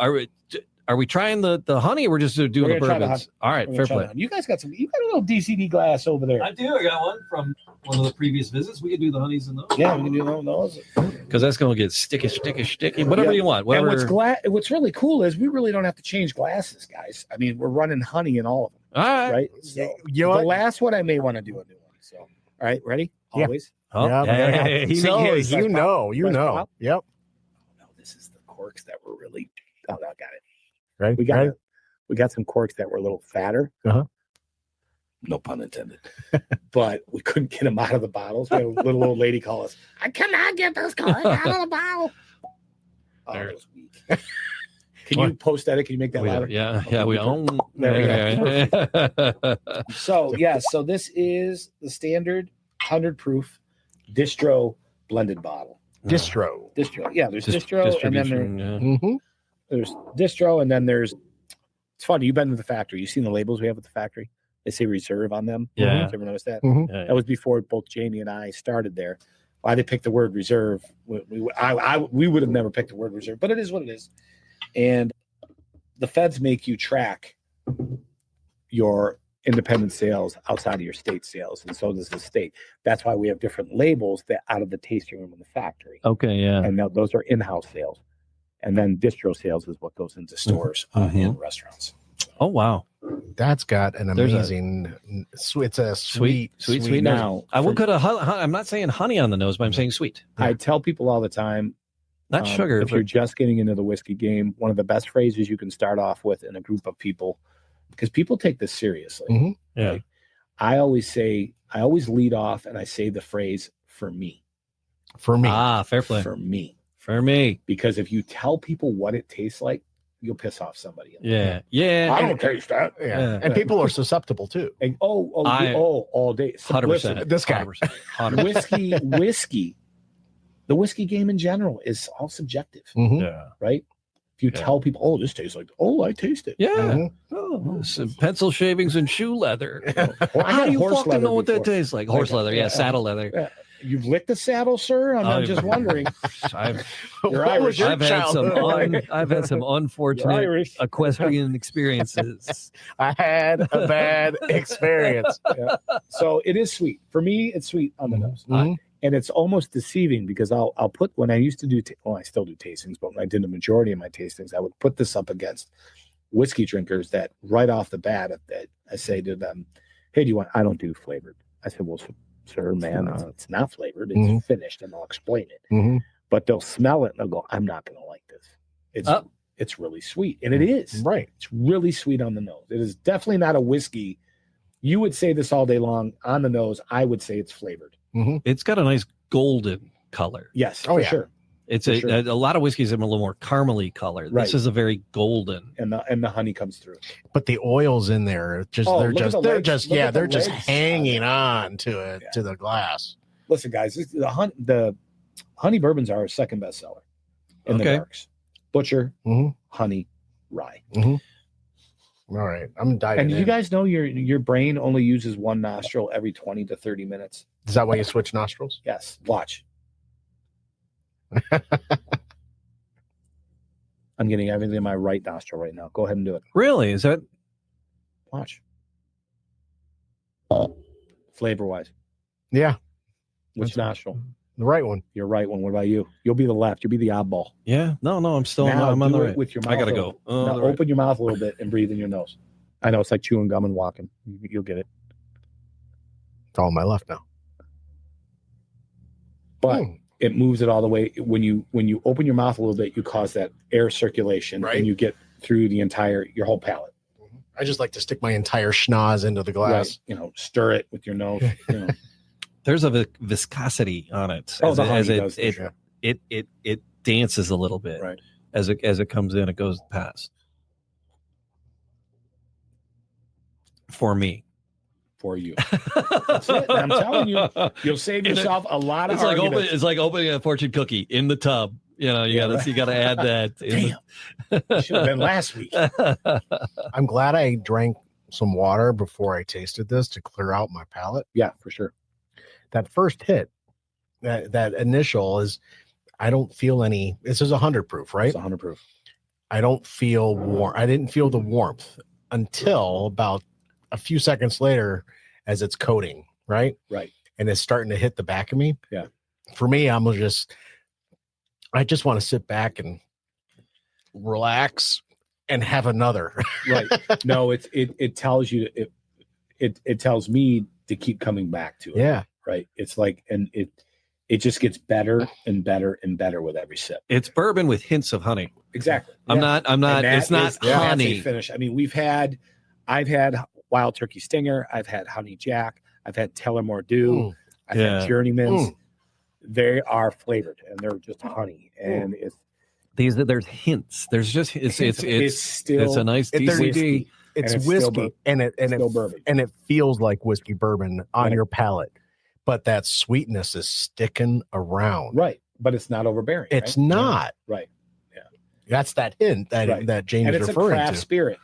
S2: Are we trying the honey or we're just doing
S4: We're
S2: the
S4: gonna try the
S2: bourbons? All right,
S4: We're
S2: fair
S4: gonna try
S2: play.
S4: that. You guys got a little DCD glass over there.
S2: I do. I got one from one of the previous visits. We could do the honeys and those.
S4: Yeah, we can do those.
S2: Because that's going to get sticky. Whatever you want. Whatever.
S4: And what's really cool is we really don't have to change glasses, guys. I mean, we're running honey in all of them.
S2: All right.
S4: Right? So
S3: You know
S4: the
S3: what?
S4: last one I may want to do a new one. So, all right, ready?
S3: Yeah.
S4: Always.
S2: Oh,
S3: Yeah,
S2: yeah.
S3: you
S4: Fresh
S3: know.
S4: pop?
S3: Yep.
S4: No, this is the corks that were really. Oh, I got it.
S3: Right.
S4: We got some corks that were a little fatter.
S3: Uh-huh.
S4: No pun intended. But we couldn't get them out of the bottles. We had a little old lady call us. I cannot get those corks out of the bottle. Oh, that was weak. Can you post that? Can you make that louder?
S2: Yeah, we own.
S4: There we So so this is the standard 100 proof distro blended bottle.
S3: Distro.
S4: Yeah, there's distro, and then there's distro, and then there's. It's funny. You've been to the factory. You've seen the labels we have at the factory. They say reserve on them.
S2: Yeah.
S4: Did you ever notice that?
S2: Yeah.
S4: That was before both Jamie and I started there. Why they picked the word reserve? We would have never picked the word reserve, but it is what it is. And the feds make you track your independent sales outside of your state sales, and so does the state. That's why we have different labels that out of the tasting room in the factory.
S2: Okay, yeah.
S4: And now those are in-house sales. And then distro sales is what goes into stores and restaurants.
S2: Oh, wow.
S3: That's got an
S2: There's
S3: amazing. It's a sweet.
S4: Now,
S2: I would put I'm not saying honey on the nose, but I'm saying sweet.
S4: I tell people all the time,
S2: Not sugar.
S4: if you're just getting into the whiskey game, one of the best phrases you can start off with in a group of people, because people take this seriously.
S3: Mhm.
S2: Yeah.
S4: Right? I always lead off and I say the phrase "for me."
S3: For me.
S2: Fair play.
S4: For me.
S2: For me.
S4: Because if you tell people what it tastes like, you'll piss off somebody else.
S2: Yeah. Yeah.
S4: I don't taste that.
S2: Yeah.
S3: And people are susceptible too.
S4: And, all day.
S2: 100%.
S3: This guy.
S2: 100%.
S4: Whiskey. The whiskey game in general is all subjective,
S3: Mhm.
S2: Yeah.
S4: right? If you tell people, "Oh, this tastes like," I taste it.
S2: Yeah.
S3: Mhm.
S2: Oh, some pencil shavings and shoe leather.
S4: Well, I
S2: How
S4: had
S2: do you
S4: horse
S2: fucking
S4: leather
S2: know what that
S4: before.
S2: tastes like? Horse leather. Yeah. Saddle leather.
S4: You've licked the saddle, sir. I'm just wondering.
S2: I've
S4: You're
S3: What was
S4: Irish.
S3: your
S2: I've had some
S4: You're
S2: unfortunate
S4: Irish.
S2: equestrian experiences.
S3: I had a bad experience.
S4: So it is sweet. For me, it's sweet on the nose.
S3: Mhm.
S4: And it's almost deceiving because I'll put, when I used to do, I still do tastings, but when I did the majority of my tastings, I would put this up against whiskey drinkers that right off the bat, that I say to them, "Hey, I don't do flavored." I said, "Well, sir, man, it's not flavored. It's finished," and I'll explain it.
S3: Mhm.
S4: But they'll smell it and they'll go, "I'm not going to like this. It's really sweet." And it is.
S3: Right.
S4: It's really sweet on the nose. It is definitely not a whiskey. You would say this all day long on the nose. I would say it's flavored.
S2: It's got a nice golden color.
S4: Yes,
S3: Oh,
S4: for
S3: yeah.
S4: sure.
S2: It's
S4: For
S2: a
S4: sure.
S2: a lot of whiskeys have a little more caramely color.
S4: Right.
S2: This is a very golden.
S4: And the honey comes through.
S3: But the oils in there, they're
S4: look at the legs. Look at the
S3: they're just
S4: legs
S3: hanging
S4: on
S3: on to it,
S4: Yeah.
S3: to the glass.
S4: Listen, guys, the honey bourbons are our second bestseller in the
S2: Okay.
S4: darks. Butcher,
S3: Mhm.
S4: honey, rye.
S3: All right. I'm diving
S4: And
S3: in.
S4: you guys know your brain only uses one nostril every 20 to 30 minutes.
S3: Is that why you switch nostrils?
S4: Yes. Watch. I'm getting everything in my right nostril right now. Go ahead and do it.
S2: Really? Is that?
S4: Watch. Flavor wise.
S3: Yeah.
S4: Which nostril?
S3: The right one.
S4: Your right one. What about you? You'll be the left. You'll be the oddball.
S2: Yeah. No. I'm still.
S4: Now
S2: I'm on
S4: do
S2: the
S4: it
S2: right.
S4: with your mouth.
S2: I gotta
S4: open.
S2: go. Oh,
S4: Now
S2: the right.
S4: open your mouth a little bit and breathe in your nose. I know it's like chewing gum and walking. You'll get it.
S3: It's all on my left now.
S4: But it moves it all the way. When you open your mouth a little bit, you cause that air circulation,
S3: Right.
S4: and you get through your whole palate.
S3: I just like to stick my entire schnoz into the glass.
S4: Right. Stir it with your nose.
S2: There's a viscosity on it.
S4: Oh,
S2: as
S4: the
S2: it,
S4: honey
S2: as it,
S4: does, for
S2: it,
S4: sure.
S2: it dances a little bit.
S4: Right.
S2: As it comes in, it goes past. For me.
S4: For you. That's it. I'm telling you, you'll save yourself a lot of
S2: It's like
S4: arguments.
S2: it's like opening a fortune cookie in the tub. You gotta add that.
S4: Damn. Should have been last week.
S3: I'm glad I drank some water before I tasted this to clear out my palate.
S4: Yeah, for sure.
S3: That first hit, that initial is, I don't feel any. This is 100 proof, right?
S4: It's 100 proof.
S3: I don't feel warm. I didn't feel the warmth until about a few seconds later as it's coating, right?
S4: Right.
S3: And it's starting to hit the back of me.
S4: Yeah.
S3: For me, I just want to sit back and relax and have another.
S4: Right. No, it tells you it tells me to keep coming back to it.
S3: Yeah.
S4: Right. It's like, and it just gets better and better and better with every sip.
S2: It's bourbon with hints of honey.
S4: Exactly.
S2: I'm not. It's not honey.
S4: Finish. I mean, I've had Wild Turkey Stinger. I've had Honey Jack. I've had Tullamore Dew. I've had Journeymans. They are flavored and they're just honey. And
S2: there's hints. There's just it's a nice
S3: DCD. It's whiskey and
S4: still bourbon.
S3: And it feels like whiskey bourbon on your palate, but that sweetness is sticking around.
S4: Right. But it's not overbearing.
S3: It's not.
S4: Right.
S3: That's that hint that James is referring to. And it's a craft
S4: spirit.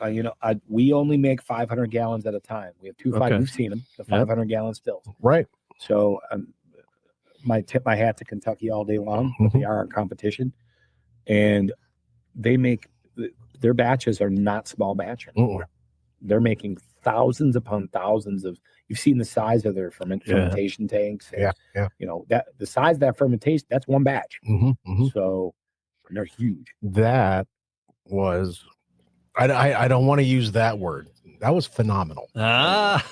S4: We only make 500 gallons at a time. We have two. We've seen them. The 500 gallon stills.
S3: Right.
S4: So I tip my hat to Kentucky all day long. They are our competition, and they make their batches are not small batch anymore. They're making thousands upon thousands of. You've seen the size of their fermentation tanks. And, that the size of that fermentation. That's one batch. So. And they're huge.
S3: That was, I don't want to use that word. That was phenomenal. That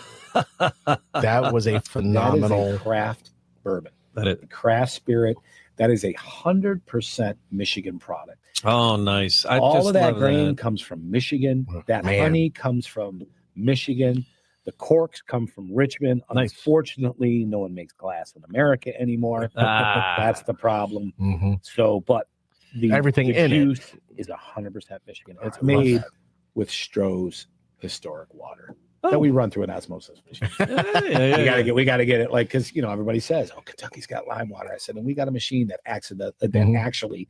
S3: was a phenomenal
S4: that is a craft bourbon.
S2: That is
S4: craft spirit. That is 100% Michigan product.
S2: Oh, nice.
S4: All of that grain comes from Michigan. That honey comes from Michigan. The corks come from Richmond.
S2: Nice.
S4: Unfortunately, no one makes glass in America anymore. That's the problem. So, but
S3: everything in
S4: juice is 100% Michigan. It's made with Stroh's historic water that we run through an osmosis machine. We got to get it, like, because everybody says, "Oh, Kentucky's got lime water." I said, and we got a machine that actually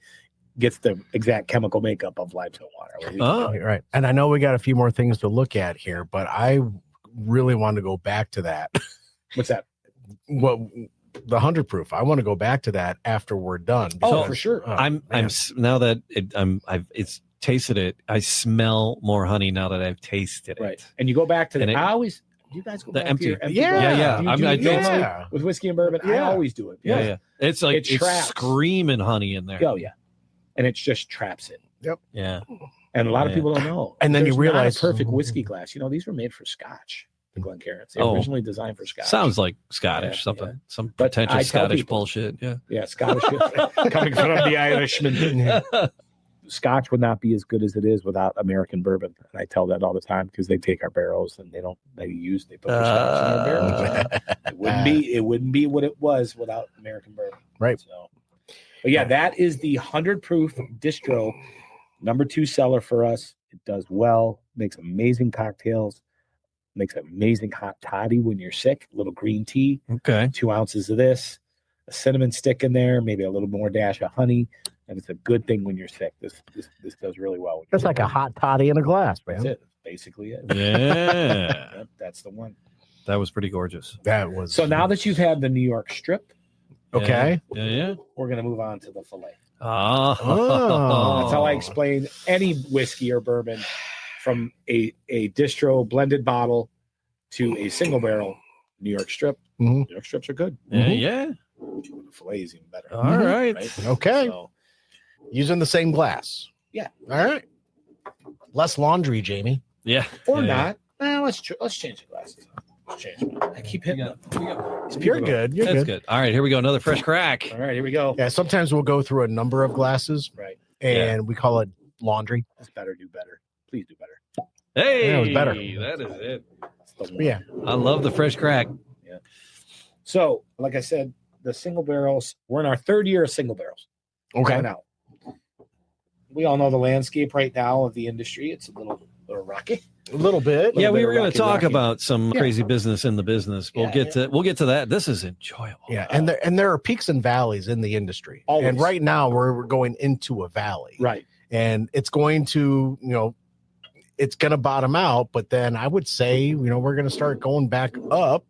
S4: gets the exact chemical makeup of limestone water.
S3: Right. And I know we got a few more things to look at here, but I really want to go back to that.
S4: What's that?
S3: The 100 proof. I want to go back to that after we're done.
S4: Oh, for sure.
S2: I'm now that it's tasted it. I smell more honey now that I've tasted it.
S4: Right. And you go back to you guys go back
S2: empty.
S4: to your empty.
S2: Yeah.
S4: With whiskey and bourbon. I always do it.
S2: Yeah. It's like it's screaming honey in there.
S4: Oh yeah. And it just traps it.
S3: Yep.
S2: Yeah.
S4: And a lot of people don't know.
S3: And then you realize
S4: perfect whiskey glass. These were made for Scotch. The Glencairns. They were originally designed for Scotch.
S2: Sounds like Scottish, some pretentious Scottish bullshit. Yeah,
S4: Scottish coming from the Irishman. Scotch would not be as good as it is without American bourbon, and I tell that all the time because they take our barrels and they put their Scotch in their barrels. It wouldn't be what it was without American bourbon.
S3: Right.
S4: So, but yeah, that is the 100 proof distro, number 2 seller for us. It does well, makes amazing cocktails. Makes an amazing hot toddy when you're sick. A little green tea.
S2: Okay.
S4: 2 ounces of this. A cinnamon stick in there. Maybe a little more dash of honey. And it's a good thing when you're sick. This does really well.
S3: It's like a hot toddy in a glass, man.
S4: That's it. That's basically it.
S2: Yeah.
S4: Yep, that's the one.
S2: That was pretty gorgeous.
S3: That was.
S4: So now that you've had the New York strip.
S3: Okay.
S2: Yeah.
S4: We're going to move on to the filet.
S2: Oh.
S4: That's how I explain any whiskey or bourbon. From a distro blended bottle to a single barrel New York strip. New York strips are good.
S2: Yeah.
S4: The filet is even better.
S2: All right.
S3: Okay. So, using the same glass.
S4: Yeah.
S3: All right. Less laundry, Jamie.
S2: Yeah.
S4: Or not. Let's change the glasses. Let's change them. I keep hitting them.
S3: You're good.
S2: That's good. All right. Here we go. Another fresh crack.
S4: All right. Here we go.
S3: Yeah. Sometimes we'll go through a number of glasses.
S4: Right.
S3: And we call it laundry.
S4: That's better. Do better. Please do better.
S2: Hey,
S3: that was better.
S2: That is it.
S3: Yeah,
S2: I love the fresh crack.
S4: Yeah. So, like I said, the single barrels. We're in our 3rd year of single barrels.
S3: Okay.
S4: Now, we all know the landscape right now of the industry. It's a little rocky.
S3: A little bit.
S2: Yeah, we were going to talk about some crazy business in the business. We'll get to that. This is enjoyable.
S3: Yeah, and there are peaks and valleys in the industry.
S4: Always.
S3: And right now we're going into a valley.
S4: Right.
S3: And it's going to, it's going to bottom out, but then I would say, we're going to start going back up.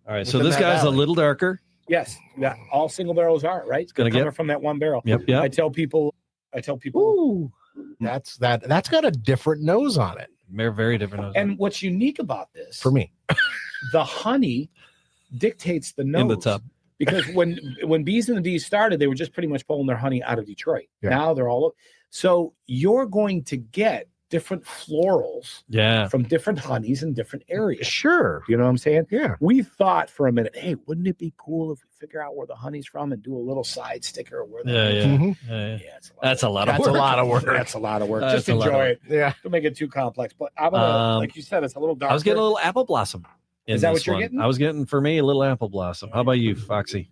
S2: All right. So this guy's a little darker.
S4: Yes. Yeah. All single barrels are, right? It's
S2: going to
S4: get from that one barrel.
S2: Yep.
S4: I tell people I tell people.
S3: Ooh, that's got a different nose on it.
S2: Very different nose.
S4: And what's unique about this
S3: For me,
S4: the honey dictates the nose
S2: in the tub.
S4: because when Bees and the D's started, they were just pretty much pulling their honey out of Detroit.
S3: Yeah.
S4: Now they're all so you're going to get different florals from different honeys in different areas.
S3: sure.
S4: You know what I'm saying?
S3: Yeah.
S4: We thought for a minute, hey, wouldn't it be cool if we figure out where the honey's from and do a little side sticker where the
S3: Mhm.
S2: Yeah.
S4: it's
S2: That's a lot of
S3: That's
S2: work.
S3: a lot of work.
S4: That's a lot of work.
S2: That's
S4: Just
S2: a lot of
S4: enjoy
S2: work.
S4: it.
S3: Yeah.
S4: Don't make it too complex. But I'm gonna, like you said, it's a little dark.
S2: I was getting a little apple blossom.
S4: Is that
S2: this
S4: what you're
S2: one.
S4: getting?
S2: I was getting, for me, a little apple blossom. How about you, Foxy?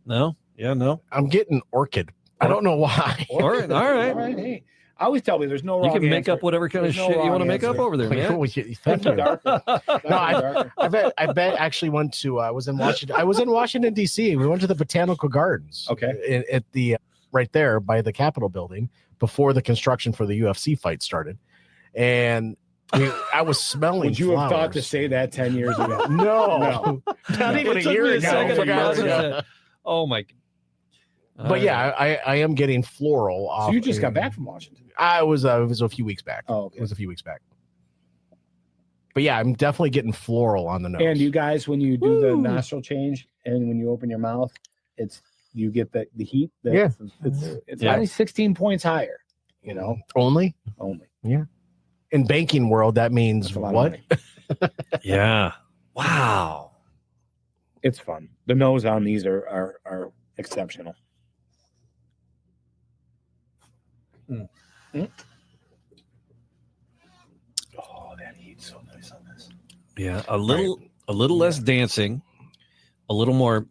S2: No? Yeah, no?
S3: I'm getting orchid. I don't know why.
S2: All right.
S4: All right. Hey, I always tell me there's no wrong
S2: You can make
S4: answer.
S2: up whatever kind
S4: There's
S2: of
S4: no
S2: shit you
S4: wrong
S2: want to make up
S4: answer.
S2: over there, man.
S3: Thank you.
S4: Darker.
S3: No, I bet actually went to I was in Washington D.C. We went to the botanical gardens.
S4: Okay.
S3: At the right there by the Capitol building before the construction for the UFC fight started, and I was smelling.
S4: Would you have thought to
S3: flowers.
S4: say that 10 years ago?
S3: No, not even a
S2: It took
S3: year
S2: me
S3: ago.
S2: second to
S3: For God's
S2: process
S3: sake.
S2: that. Oh my.
S3: But yeah, I am getting floral off.
S4: So you just got back from Washington.
S3: It was a few weeks back.
S4: Oh, okay.
S3: It was a few weeks back. But yeah, I'm definitely getting floral on the nose.
S4: And you guys, when you do the
S3: Woo.
S4: nostril change and when you open your mouth, you get the heat.
S3: Yeah.
S4: It's
S2: Yeah.
S4: only 16 points higher. You know,
S3: only
S4: only.
S3: in banking world that means
S4: That's a lot of
S3: what?
S4: money.
S2: Yeah. Wow.
S4: It's fun. The nose on these are exceptional. Oh, that heat's so nice on this.
S2: Yeah. A little less dancing, a little more.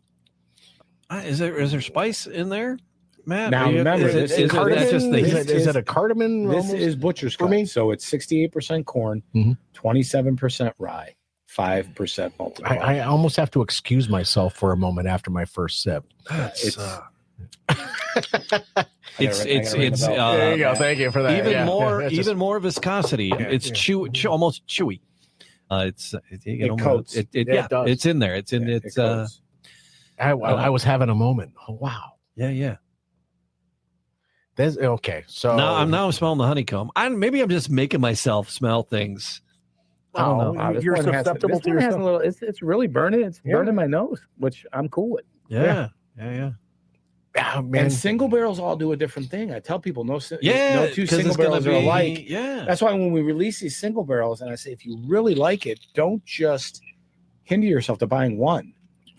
S2: Is there spice in there, Matt?
S4: Now, remember,
S2: is
S4: this
S2: it
S4: is
S2: that's just the
S4: this
S2: heat?
S3: Is it a cardamom?
S4: This
S3: almost?
S4: is butcher's
S3: For
S4: cut.
S3: me?
S4: So it's 68% corn,
S3: Mhm.
S4: 27% rye, 5% malted barley.
S3: I almost have to excuse myself for a moment after my first sip.
S2: It's
S4: I
S2: it's
S4: gotta ring the bell.
S3: There you go. Thank you for that.
S2: even
S3: Yeah,
S2: more
S3: yeah, it's
S2: even more viscosity. It's almost chewy.
S4: It coats.
S3: it does.
S2: it's in there. It's in
S4: Yeah,
S2: it's
S4: it goes.
S3: I was having a moment. Oh, wow.
S2: yeah.
S3: There's okay. So
S2: Now I'm smelling the honeycomb. Maybe I'm just making myself smell things. I don't know.
S4: Wow, this
S3: You're
S4: one has-
S3: susceptible
S4: this
S3: to
S4: one has
S3: yourself.
S4: a little. It's really burning. It's
S3: Yeah.
S4: burning my nose, which I'm cool with.
S2: Yeah.
S3: Ah, man.
S4: And single barrels all do a different thing. I tell people no two
S2: 'cause
S4: single
S2: it's gonna
S4: barrels are
S2: be-
S4: alike.
S2: Yeah.
S4: That's why when we release these single barrels, and I say if you really like it, don't just hinder yourself to buying one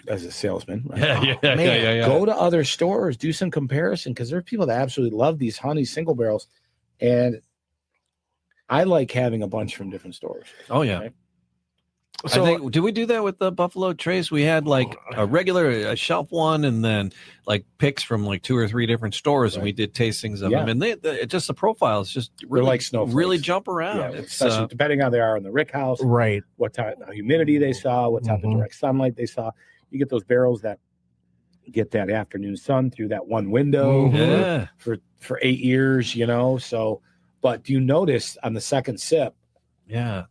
S4: as a salesman. Right?
S2: Yeah.
S4: Go to other stores, do some comparison because there are people that absolutely love these honey single barrels, and I like having a bunch from different stores.
S2: Oh yeah.
S4: Right?
S3: So
S2: I think, did we do that with the Buffalo Trace? We had like a shelf one, and then like picks from like 2 or 3 different stores, and we did tastings of them. And it just the profiles just really
S4: like snowflakes.
S2: really jump around.
S4: Yeah,
S2: It's
S4: especially depending on how they are in the rick house,
S3: right.
S4: what type of humidity they saw, what type of
S3: Mhm.
S4: direct sunlight they saw. You get those barrels that get that afternoon sun through that one window
S2: yeah.
S4: for 8 years, you know. So, but do you notice on the second sip?
S2: Yeah.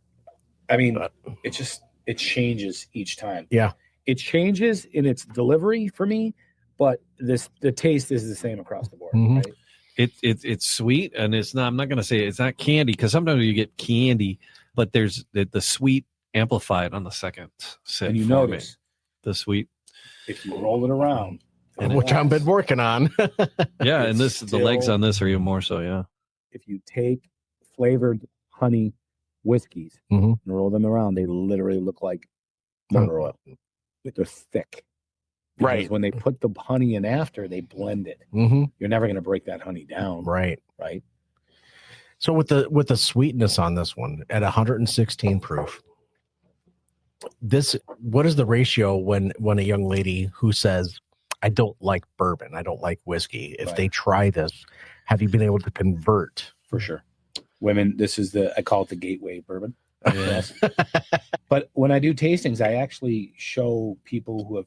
S4: I mean, it changes each time.
S3: Yeah.
S4: It changes in its delivery for me, but the taste is the same across the board.
S3: Mhm.
S4: Right?
S2: It's sweet, and it's not. I'm not going to say it's not candy because sometimes you get candy, but there's the sweet amplified on the second sip.
S4: And you
S2: for me.
S4: notice
S2: the sweet.
S4: if you roll it around,
S3: Which I've been working on.
S2: Yeah, and
S4: It's
S2: the legs
S4: still-
S2: on this are even more so. Yeah.
S4: if you take flavored honey whiskeys
S3: Mhm.
S4: and roll them around, they literally look like motor oil. They're thick. Because
S3: Right.
S4: when they put the honey in after, they blend it.
S3: Mm-hmm.
S4: You're never going to break that honey down.
S3: Right.
S4: Right.
S3: So with the sweetness on this one at 116 proof, what is the ratio when a young lady who says, I don't like bourbon, I don't like whiskey, if
S4: Right.
S3: they try this, have you been able to convert?
S4: For sure. Women, this is I call it the gateway bourbon.
S2: Yeah.
S4: But when I do tastings, I actually show people who have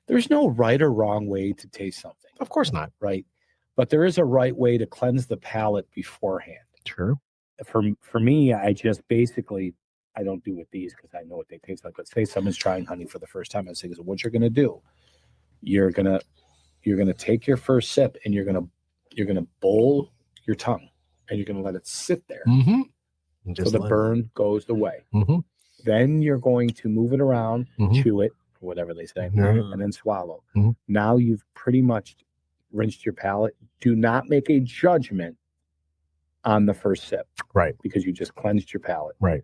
S4: there's no right or wrong way to taste something.
S3: Of course not.
S4: Right. But there is a right way to cleanse the palate beforehand.
S3: Sure.
S4: For me, I just basically, I don't do with these because I know what they taste like. But say someone's trying honey for the first time, I say, so what you're going to do, you're going to take your first sip and you're going to you're going to bowl your tongue and you're going to let it sit there. So the burn goes away. Then you're going to move it around, chew it, or whatever they say, and then swallow. Now you've pretty much rinsed your palate. Do not make a judgment on the first sip.
S3: Right.
S4: Because you just cleansed your palate.
S3: Right.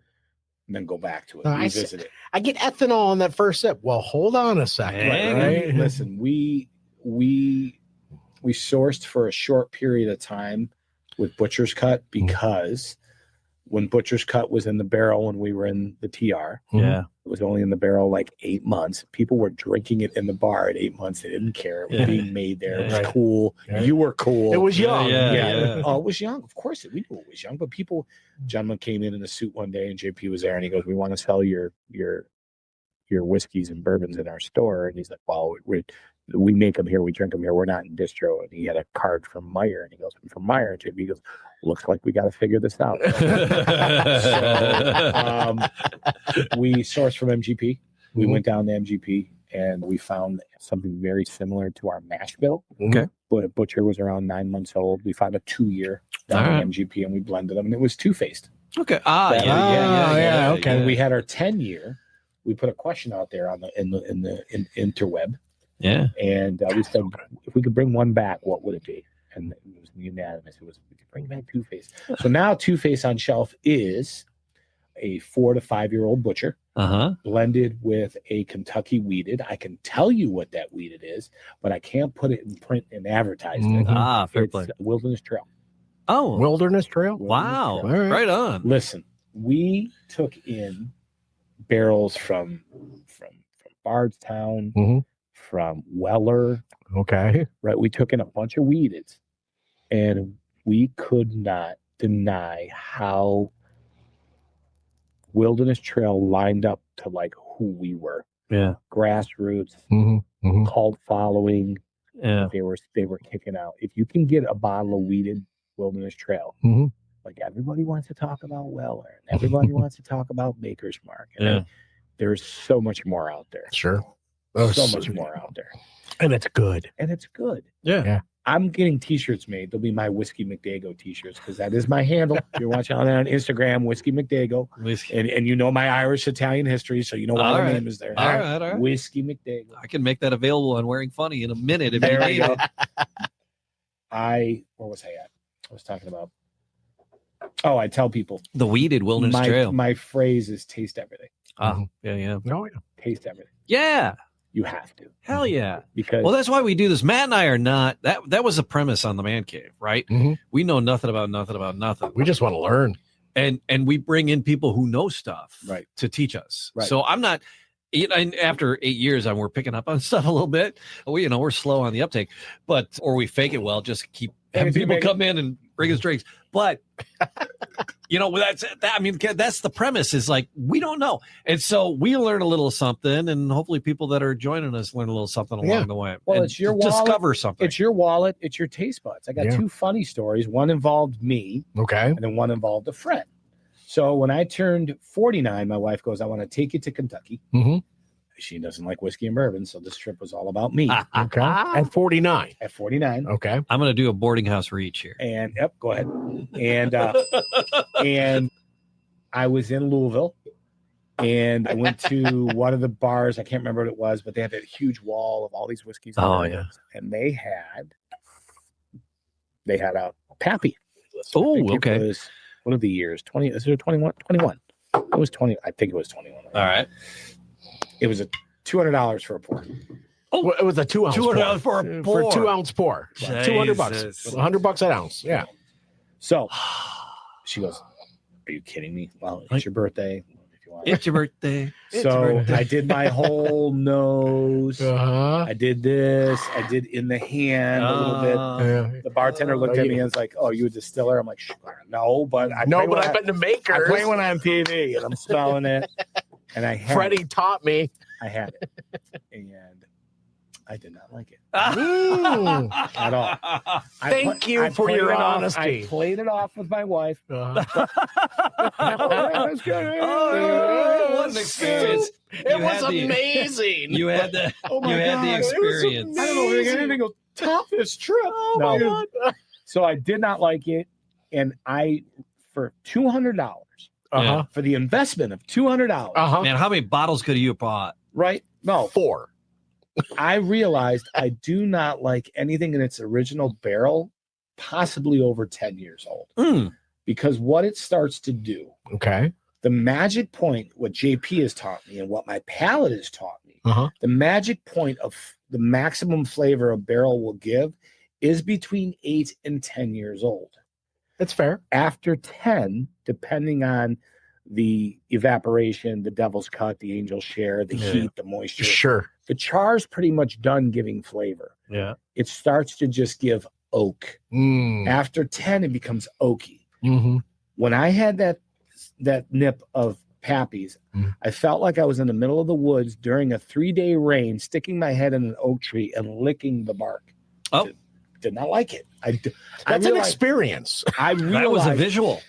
S4: And then go back to it.
S3: Revisit it. I get ethanol on that first sip. Well, hold on a second.
S4: Right? Listen, we sourced for a short period of time with Butcher's Cut because when Butcher's Cut was in the barrel when we were in the TR, it was only in the barrel like 8 months. People were drinking it in the bar at 8 months. They didn't care. It was being made there. It was cool. You were cool.
S3: It was young.
S4: Oh, it was young. Of course, we knew it was young. But gentleman came in a suit one day, and JP was there, and he goes, "We want to sell your whiskeys and bourbons in our store." And he's like, "Well, we make them here. We drink them here. We're not in distro." And he had a card from Meyer, and he goes, "I'm from Meyer." And JP goes, "Looks like we got to figure this out." We sourced from MGP. We went down to MGP and we found something very similar to our mash bill. But Butcher was around 9 months old. We found a 2-year down at MGP and we blended them, and it was two-faced.
S2: Okay.
S4: Okay. When we had our 10-year, we put a question out there on in the interweb. Yeah. And we said, if we could bring one back, what would it be? And it was unanimous. It was, we could bring back Two-Face. So now Two-Face on shelf is a 4 to 5-year-old Butcher blended with a Kentucky wheated. I can tell you what that wheated is, but I can't put it in print and advertise it.
S2: Fair play.
S4: Wilderness Trail.
S3: Oh, Wilderness Trail.
S2: Wow. Right on.
S4: Listen, we took in barrels from Bardstown, from Weller.
S3: Okay.
S4: Right. We took in a bunch of weededs, and we could not deny how Wilderness Trail lined up to like who we were. Yeah. Grassroots, cult following. Yeah. They were kicking out. If you can get a bottle of weeded Wilderness Trail, like everybody wants to talk about Weller, and everybody wants to talk about Maker's Mark. And there's so much more out there.
S3: Sure.
S4: So much more out there.
S3: And it's good.
S4: Yeah. I'm getting t-shirts made. They'll be my Whiskey McDago t-shirts because that is my handle. You're watching on Instagram, Whiskey McDago. And you know my Irish Italian history, so you know why the name is there.
S2: All right.
S4: Whiskey McDago.
S2: I can make that available on Wearing Funny in a minute if
S4: there
S2: you need it.
S4: Where was I at? I was talking about. Oh, I tell people
S2: the weeded Wilderness Trail.
S4: My phrase is taste everything.
S2: Yeah.
S3: Oh, yeah.
S4: Taste everything.
S2: Yeah.
S4: You have to.
S2: Hell yeah.
S4: Because
S2: that's why we do this. Matt and I are not that was a premise on the Man Cave, right? We know nothing about nothing.
S3: We just want to learn.
S2: And we bring in people who know stuff to teach us.
S4: Right.
S2: So I'm not after 8 years we're picking up on stuff a little bit. We're slow on the uptake, or we fake it well, just keep having people come in and bring us drinks. But that's the premise is like, we don't know. And so we learn a little something, and hopefully people that are joining us learn a little something along the way.
S4: Well, it's your wallet.
S2: Discover something.
S4: It's your wallet. It's your taste buds. I got two funny stories. One involved me.
S3: Okay.
S4: And then one involved a friend. So when I turned 49, my wife goes, "I want to take you to Kentucky." She doesn't like whiskey and bourbon, so this trip was all about me.
S3: Okay. At 49.
S4: At 49.
S3: Okay.
S2: I'm going to do a boarding house reach here.
S4: And go ahead. And and I was in Louisville, and I went to one of the bars. I can't remember what it was, but they had that huge wall of all these whiskeys. And they had a Pappy.
S2: Oh, okay.
S4: It was one of the years. 20. Is it 21? 21. It was 20. I think it was 21.
S2: All right.
S4: It was a $200 for a pour.
S3: Oh, it was a 2 ounce.
S2: $200 for a pour.
S3: For a 2 ounce pour. $200. $100 an ounce. Yeah.
S4: So she goes, "Are you kidding me? Well, it's your birthday. If you want.
S2: It's your birthday.
S4: So I did my whole nose. I did this. I did in the hand a little bit.
S3: Yeah.
S4: The bartender looked at me and was like, "Oh, you a distiller?" I'm like, "Sure, no, but I've
S3: been to Makers.
S4: I play when I'm TV and I'm smelling it." And
S3: Freddie taught me.
S4: I had it, and I did not like it at all.
S3: Thank you for your honesty.
S4: I played it off with my wife.
S2: That's good. What an experience!
S3: It was amazing.
S2: You had the experience.
S4: I don't know if anything will top this trip.
S3: Oh my God.
S4: So I did not like it. And for $200, for the investment of $200,
S2: Man, how many bottles could you have bought?
S4: right? No,
S3: 4.
S4: I realized I do not like anything in its original barrel, possibly over 10 years old. Because what it starts to do,
S3: Okay.
S4: the magic point, what JP has taught me and what my palate has taught me, the magic point of the maximum flavor a barrel will give is between 8 and 10 years old.
S3: That's fair.
S4: After 10, depending on the evaporation, the devil's cut, the angel's share, the heat, the moisture,
S3: Sure.
S4: the char's pretty much done giving flavor.
S2: Yeah.
S4: It starts to just give oak. After 10, it becomes oaky. When I had that nip of Pappy's, I felt like I was in the middle of the woods during a 3-day rain, sticking my head in an oak tree and licking the bark.
S2: Oh.
S4: Did not like it.
S3: That's an experience.
S2: That was a visual.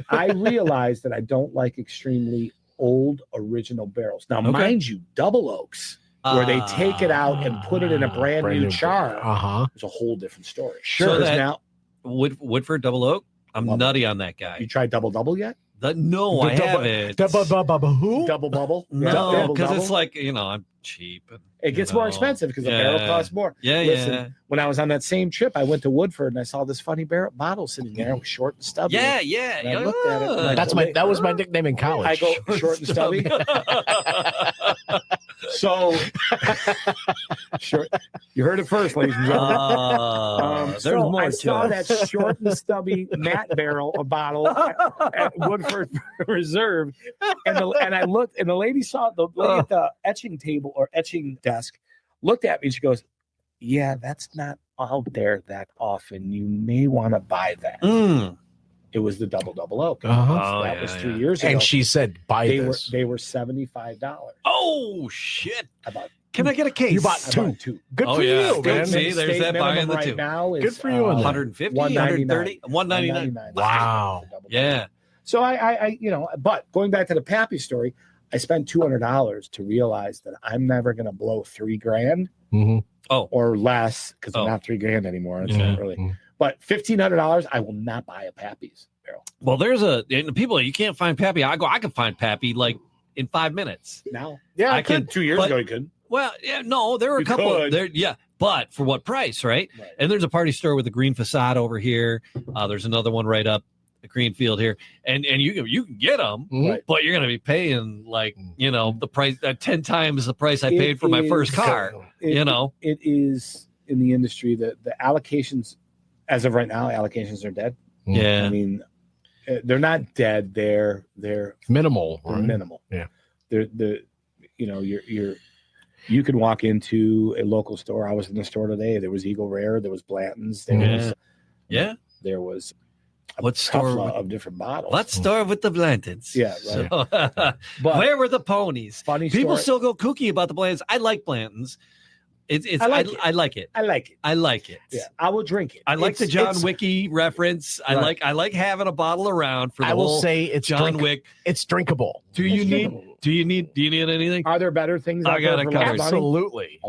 S4: I realized that I don't like extremely old original barrels. Now, mind you, double oaks, where they take it out and put it in a brand new char, is a whole different story.
S2: Sure.
S4: So now,
S2: Woodford Double Oak, I'm nutty on that guy.
S4: You tried double yet?
S2: No, I haven't.
S3: Who?
S4: Double bubble?
S2: No, because it's like, I'm cheap. And,
S4: it gets more expensive because the barrel costs more. Listen, when I was on that same trip, I went to Woodford and I saw this funny bottle sitting there. It was short and stubby.
S2: Yeah.
S4: And I looked at it.
S3: That was my nickname in college.
S4: I go, short and stubby. So, short. You heard it first, ladies and gentlemen.
S2: There's more
S4: I
S2: to
S4: saw
S2: it.
S4: that short and stubby matte barrel or bottle at Woodford Reserve, and I looked, and the lady saw the lady at the etching table or etching desk looked at me and she goes, "Yeah, that's not out there that often. You may want to buy that." It was the double oak. That was 3 years ago.
S3: And she said, "Buy this."
S4: They were $75.
S2: Oh shit!
S3: Can I get a case?
S4: You bought
S3: two.
S4: two.
S3: Good for you, man.
S2: See, there's that buying the
S4: right
S2: two.
S4: now is,
S3: Good for you.
S2: 150, 130, 199.
S3: Wow.
S2: Yeah.
S4: So I but going back to the Pappy story, I spent $200 to realize that I'm never going to blow $3,000 or less because I'm not $3,000 anymore. It's not really. But $1,500, I will not buy a Pappy's barrel.
S2: Well, people, you can't find Pappy. I can find Pappy like in 5 minutes.
S4: Now,
S3: yeah,
S2: I can.
S4: 2 years ago, you couldn't.
S2: Well, yeah, no, there were a couple there. Yeah, but for what price, right? And there's a party store with a green facade over here. There's another one right up the Greenfield here, and you can get them, but you're going to be paying like the price 10 times the price I paid for my first car.
S4: It is in the industry that the allocations, as of right now, allocations are dead.
S2: Yeah,
S4: I mean, they're not dead. They're
S3: minimal.
S4: They're minimal.
S3: Yeah,
S4: you can walk into a local store. I was in the store today. There was Eagle Rare. There was Blanton's. There was
S2: what store
S4: of different bottles.
S2: Let's start with the Blantons.
S4: Yeah, right.
S2: So,
S4: but
S2: where were the ponies?
S4: Funny
S2: people
S4: story.
S2: still go kooky about the Blantons. I like Blantons. I like it.
S4: Yeah, I will drink it.
S2: I like the John Wicky reference.
S4: Right.
S2: I like having a bottle around for the
S3: I will
S2: whole
S3: say it's
S2: John Wick.
S3: It's drinkable.
S2: Do you need anything?
S4: Are there better things?
S2: I got it covered.
S3: Absolutely.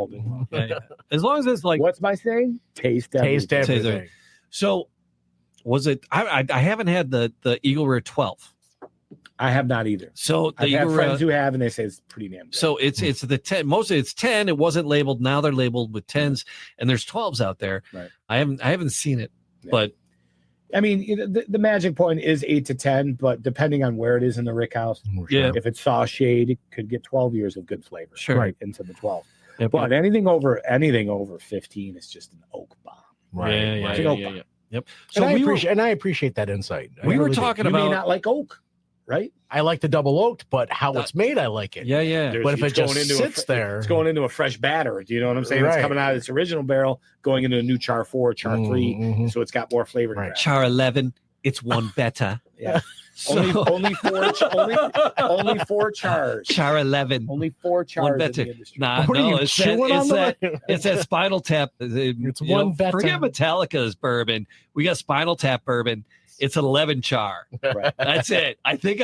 S2: Yeah. As long as it's like
S4: what's my saying? Taste everything.
S2: So was it? I haven't had the Eagle Rare 12.
S4: I have not either.
S2: So
S4: I have friends who have, and they say it's pretty damn good.
S2: So it's the 10. Mostly it's 10. It wasn't labeled. Now they're labeled with 10s, and there's 12s out there.
S4: Right.
S2: I haven't seen it, but
S4: I mean, the magic point is 8 to 10, but depending on where it is in the rick house, if it's saw shade, it could get 12 years of good flavor.
S2: Sure.
S4: Into the 12.
S2: Yeah,
S4: but anything over 15 is just an oak bomb.
S2: Right. Yeah. Yep.
S3: So I appreciate that insight.
S2: We were talking about
S4: you may not like oak. Right,
S3: I like the double oaked, but how it's made, I like it.
S2: Yeah.
S3: But if it just sits there,
S4: it's going into a fresh batter. Do you know what I'm saying? It's coming out of its original barrel, going into a new char 4, char 3, so it's got more flavor.
S3: Right.
S2: Char 11, it's one better.
S4: Yeah, only 4 chars.
S2: Char 11,
S4: only 4 chars.
S2: One better.
S4: In the industry.
S2: Nah, no, it's that Spinal Tap.
S3: It's one better.
S2: Forget Metallica's bourbon. We got Spinal Tap bourbon. It's an 11 char.
S4: Right.
S2: That's it. I think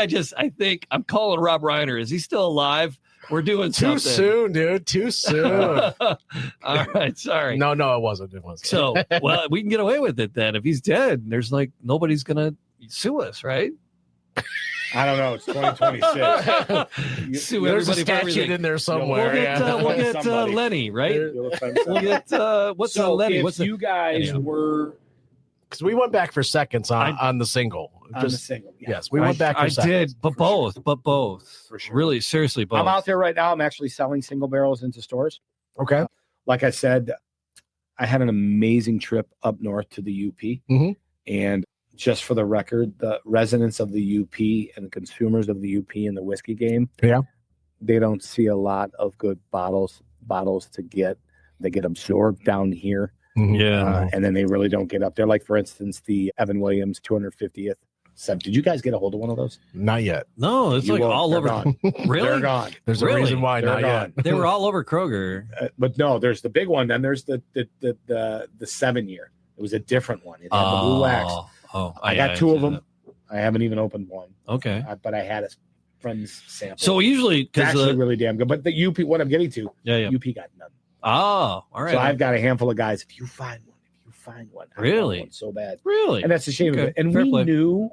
S2: I'm calling Rob Reiner. Is he still alive? We're doing
S3: Too
S2: something.
S3: soon, dude. Too soon.
S2: All right, sorry.
S3: No, it wasn't. It wasn't.
S2: So, well, we can get away with it then. If he's dead, there's like nobody's gonna sue us, right?
S4: I don't know. It's 2026.
S2: Sue
S3: there's a
S2: everybody for
S3: statute
S2: everything.
S3: in there somewhere.
S2: We'll get
S4: Somebody.
S2: Lenny, right?
S4: You'll offend
S2: We'll
S4: somebody.
S2: get what's
S4: So
S2: Lenny?
S4: if
S2: What's
S4: you guys
S2: anyhow.
S4: were
S3: Because we went back for seconds on the single.
S4: on the single, yeah.
S3: Yes, we went back for
S2: I
S3: seconds.
S2: did, but both.
S4: For sure.
S2: Really, seriously, both.
S4: I'm out there right now. I'm actually selling single barrels into stores.
S3: Okay.
S4: Like I said, I had an amazing trip up north to the UP.
S3: Mhm.
S4: And just for the record, the residents of the UP and the consumers of the UP in the whiskey game,
S3: Yeah.
S4: they don't see a lot of good bottles to get. They get absorbed down here.
S2: Yeah.
S4: And then they really don't get up there. Like, for instance, the Evan Williams 250th. Did you guys get a hold of one of those?
S3: Not yet.
S2: No, it's
S4: You
S2: like
S4: won't.
S2: all
S4: They're
S2: over.
S4: gone.
S2: Really?
S4: They're gone.
S3: There's
S2: Really?
S3: a reason why
S4: They're
S3: not
S4: gone.
S3: yet.
S2: They were all over Kroger.
S4: But no, there's the big one. Then there's the 7-year. It was a different one. It had the blue wax.
S2: Oh,
S4: I got two of them. I haven't even opened one.
S2: Okay.
S4: But I had a friend's sample.
S2: So usually,
S4: it's
S2: because
S4: actually really damn good. But the UP, what I'm getting to,
S2: yeah.
S4: UP got none.
S2: Oh, all right.
S4: So I've got a handful of guys. If you find one, I want
S2: Really?
S4: one so bad.
S2: really.
S4: And that's the shame of
S2: Okay.
S4: it. And
S2: Fair
S4: we
S2: play.
S4: knew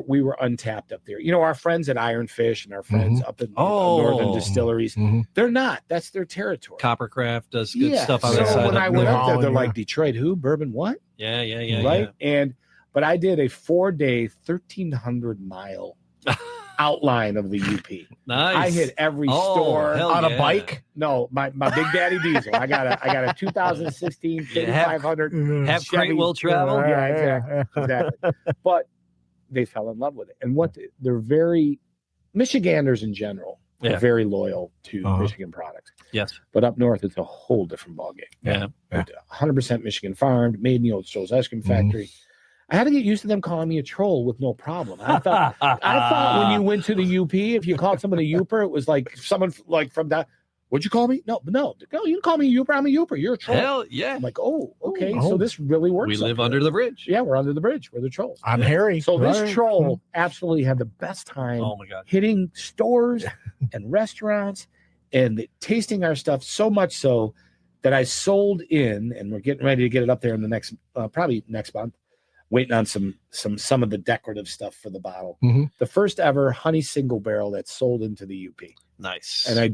S4: we were untapped up there. You know, our friends at Ironfish and our friends up in northern distilleries,
S3: Mhm.
S4: they're not. That's their territory.
S2: Coppercraft does good
S4: Yeah.
S2: stuff on
S4: So
S2: that side.
S4: when I went
S3: New
S4: up there, they're
S3: Holland,
S4: like,
S3: yeah.
S4: Detroit, who? Bourbon, what?
S2: Yeah.
S4: Right. But I did a 4-day, 1,300-mile outline of the UP.
S2: Nice.
S4: I hit every
S2: Oh,
S4: store
S2: hell
S3: On
S2: yeah.
S3: a bike?
S4: No, my Big Daddy Diesel. I got a 2016
S2: Yeah, have-
S4: 5500.
S2: Have crate will travel.
S4: Yeah, exactly. But they fell in love with it, and they're very Michiganders in general
S2: Yeah.
S4: are very loyal to
S3: Uh-huh.
S4: Michigan products.
S2: Yes.
S4: But up north, it's a whole different ballgame.
S2: Yeah.
S4: 100% Michigan farmed, made in the old Stoll's ice cream factory. I had to get used to them calling me a troll with no problem. I thought when you went to the UP, if you called someone a Youper, it was like someone like from that. What'd you call me? No, you didn't call me a Youper. I'm a Youper. You're a troll.
S2: Hell yeah.
S4: I'm like, oh, okay.
S3: Oh.
S4: So this really works.
S2: We
S4: up
S2: live
S4: here.
S2: under the bridge.
S4: Yeah, we're under the bridge. We're the trolls.
S3: I'm Harry.
S4: So this
S3: Right.
S4: troll absolutely had the best time
S2: Oh my God.
S4: hitting stores and restaurants and tasting our stuff, so much so that I sold in, and we're getting ready to get it up there in the next, probably next month, waiting on some of the decorative stuff for the bottle.
S3: Mhm.
S4: The first ever honey single barrel that's sold into the UP.
S2: Nice.
S4: And I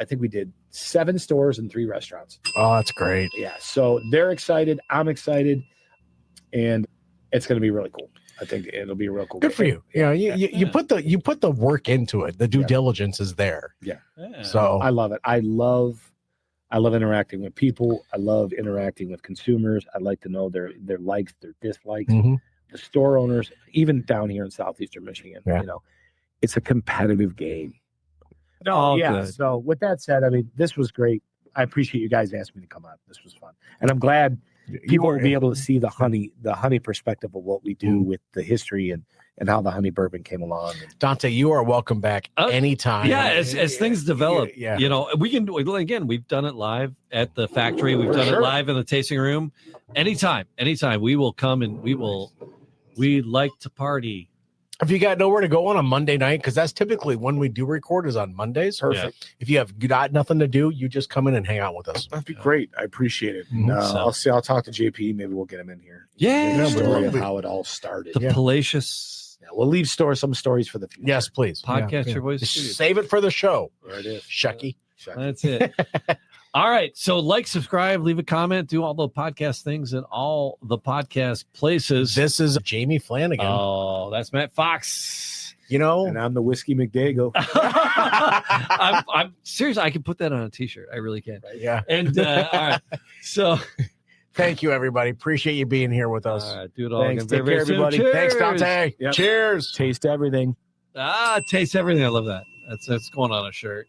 S4: think we did 7 stores and 3 restaurants.
S3: Oh, that's great.
S4: Yeah. So they're excited. I'm excited. And it's going to be really cool. I think it'll be real cool.
S3: Good for you. You know, you put the work into it. The due
S4: Yeah.
S3: diligence is there.
S2: Yeah.
S3: So
S4: I love it. I love interacting with people. I love interacting with consumers. I like to know their likes, their dislikes.
S3: Mhm.
S4: The store owners, even down here in southeastern Michigan,
S3: Yeah.
S4: you know, it's a competitive game.
S2: Oh,
S4: yeah.
S2: good.
S4: So with that said, I mean, this was great. I appreciate you guys asking me to come on. This was fun, and I'm glad people will be able to see the honey perspective of what we do with the history and how the honey bourbon came along.
S3: Dante, you are welcome back anytime.
S2: Yeah, as things develop,
S3: Yeah.
S2: you know, we can do it again. We've done it live at the factory. We've done it live in the tasting room. Anytime, we will come and we like to party.
S3: If you got nowhere to go on a Monday night, because that's typically when we do record is on Mondays.
S4: Perfect.
S3: If you have got nothing to do, you just come in and hang out with us.
S4: That'd be great. I appreciate it.
S3: Mhm.
S4: I'll talk to JP. Maybe we'll get him in here.
S2: Yeah,
S4: The story of
S3: absolutely.
S4: how it all started.
S2: The Palacious
S4: Yeah, we'll leave some stories for the future.
S3: Yes, please.
S2: Podcast
S3: Yeah.
S2: Your Voice
S3: Just
S2: Studio.
S3: save it for the show.
S4: There it is.
S3: Shucky.
S2: That's it. All right. So like, subscribe, leave a comment, do all the podcast things in all the podcast places.
S3: This is Jamie Flanagan.
S2: Oh, that's Matt Fox.
S3: You know,
S4: And I'm the Whiskey McDago.
S2: I'm serious. I can put that on a t-shirt. I really can.
S3: yeah.
S2: And all right. So
S3: Thank you, everybody. Appreciate you being here with us.
S2: all right, do it all
S4: Thanks.
S2: again.
S4: Take
S2: Very,
S4: care,
S2: very soon.
S4: everybody.
S3: Thanks,
S2: Cheers.
S3: Dante.
S4: Yep.
S3: Cheers.
S4: Taste everything.
S2: Taste everything. I love that. That's going on a shirt.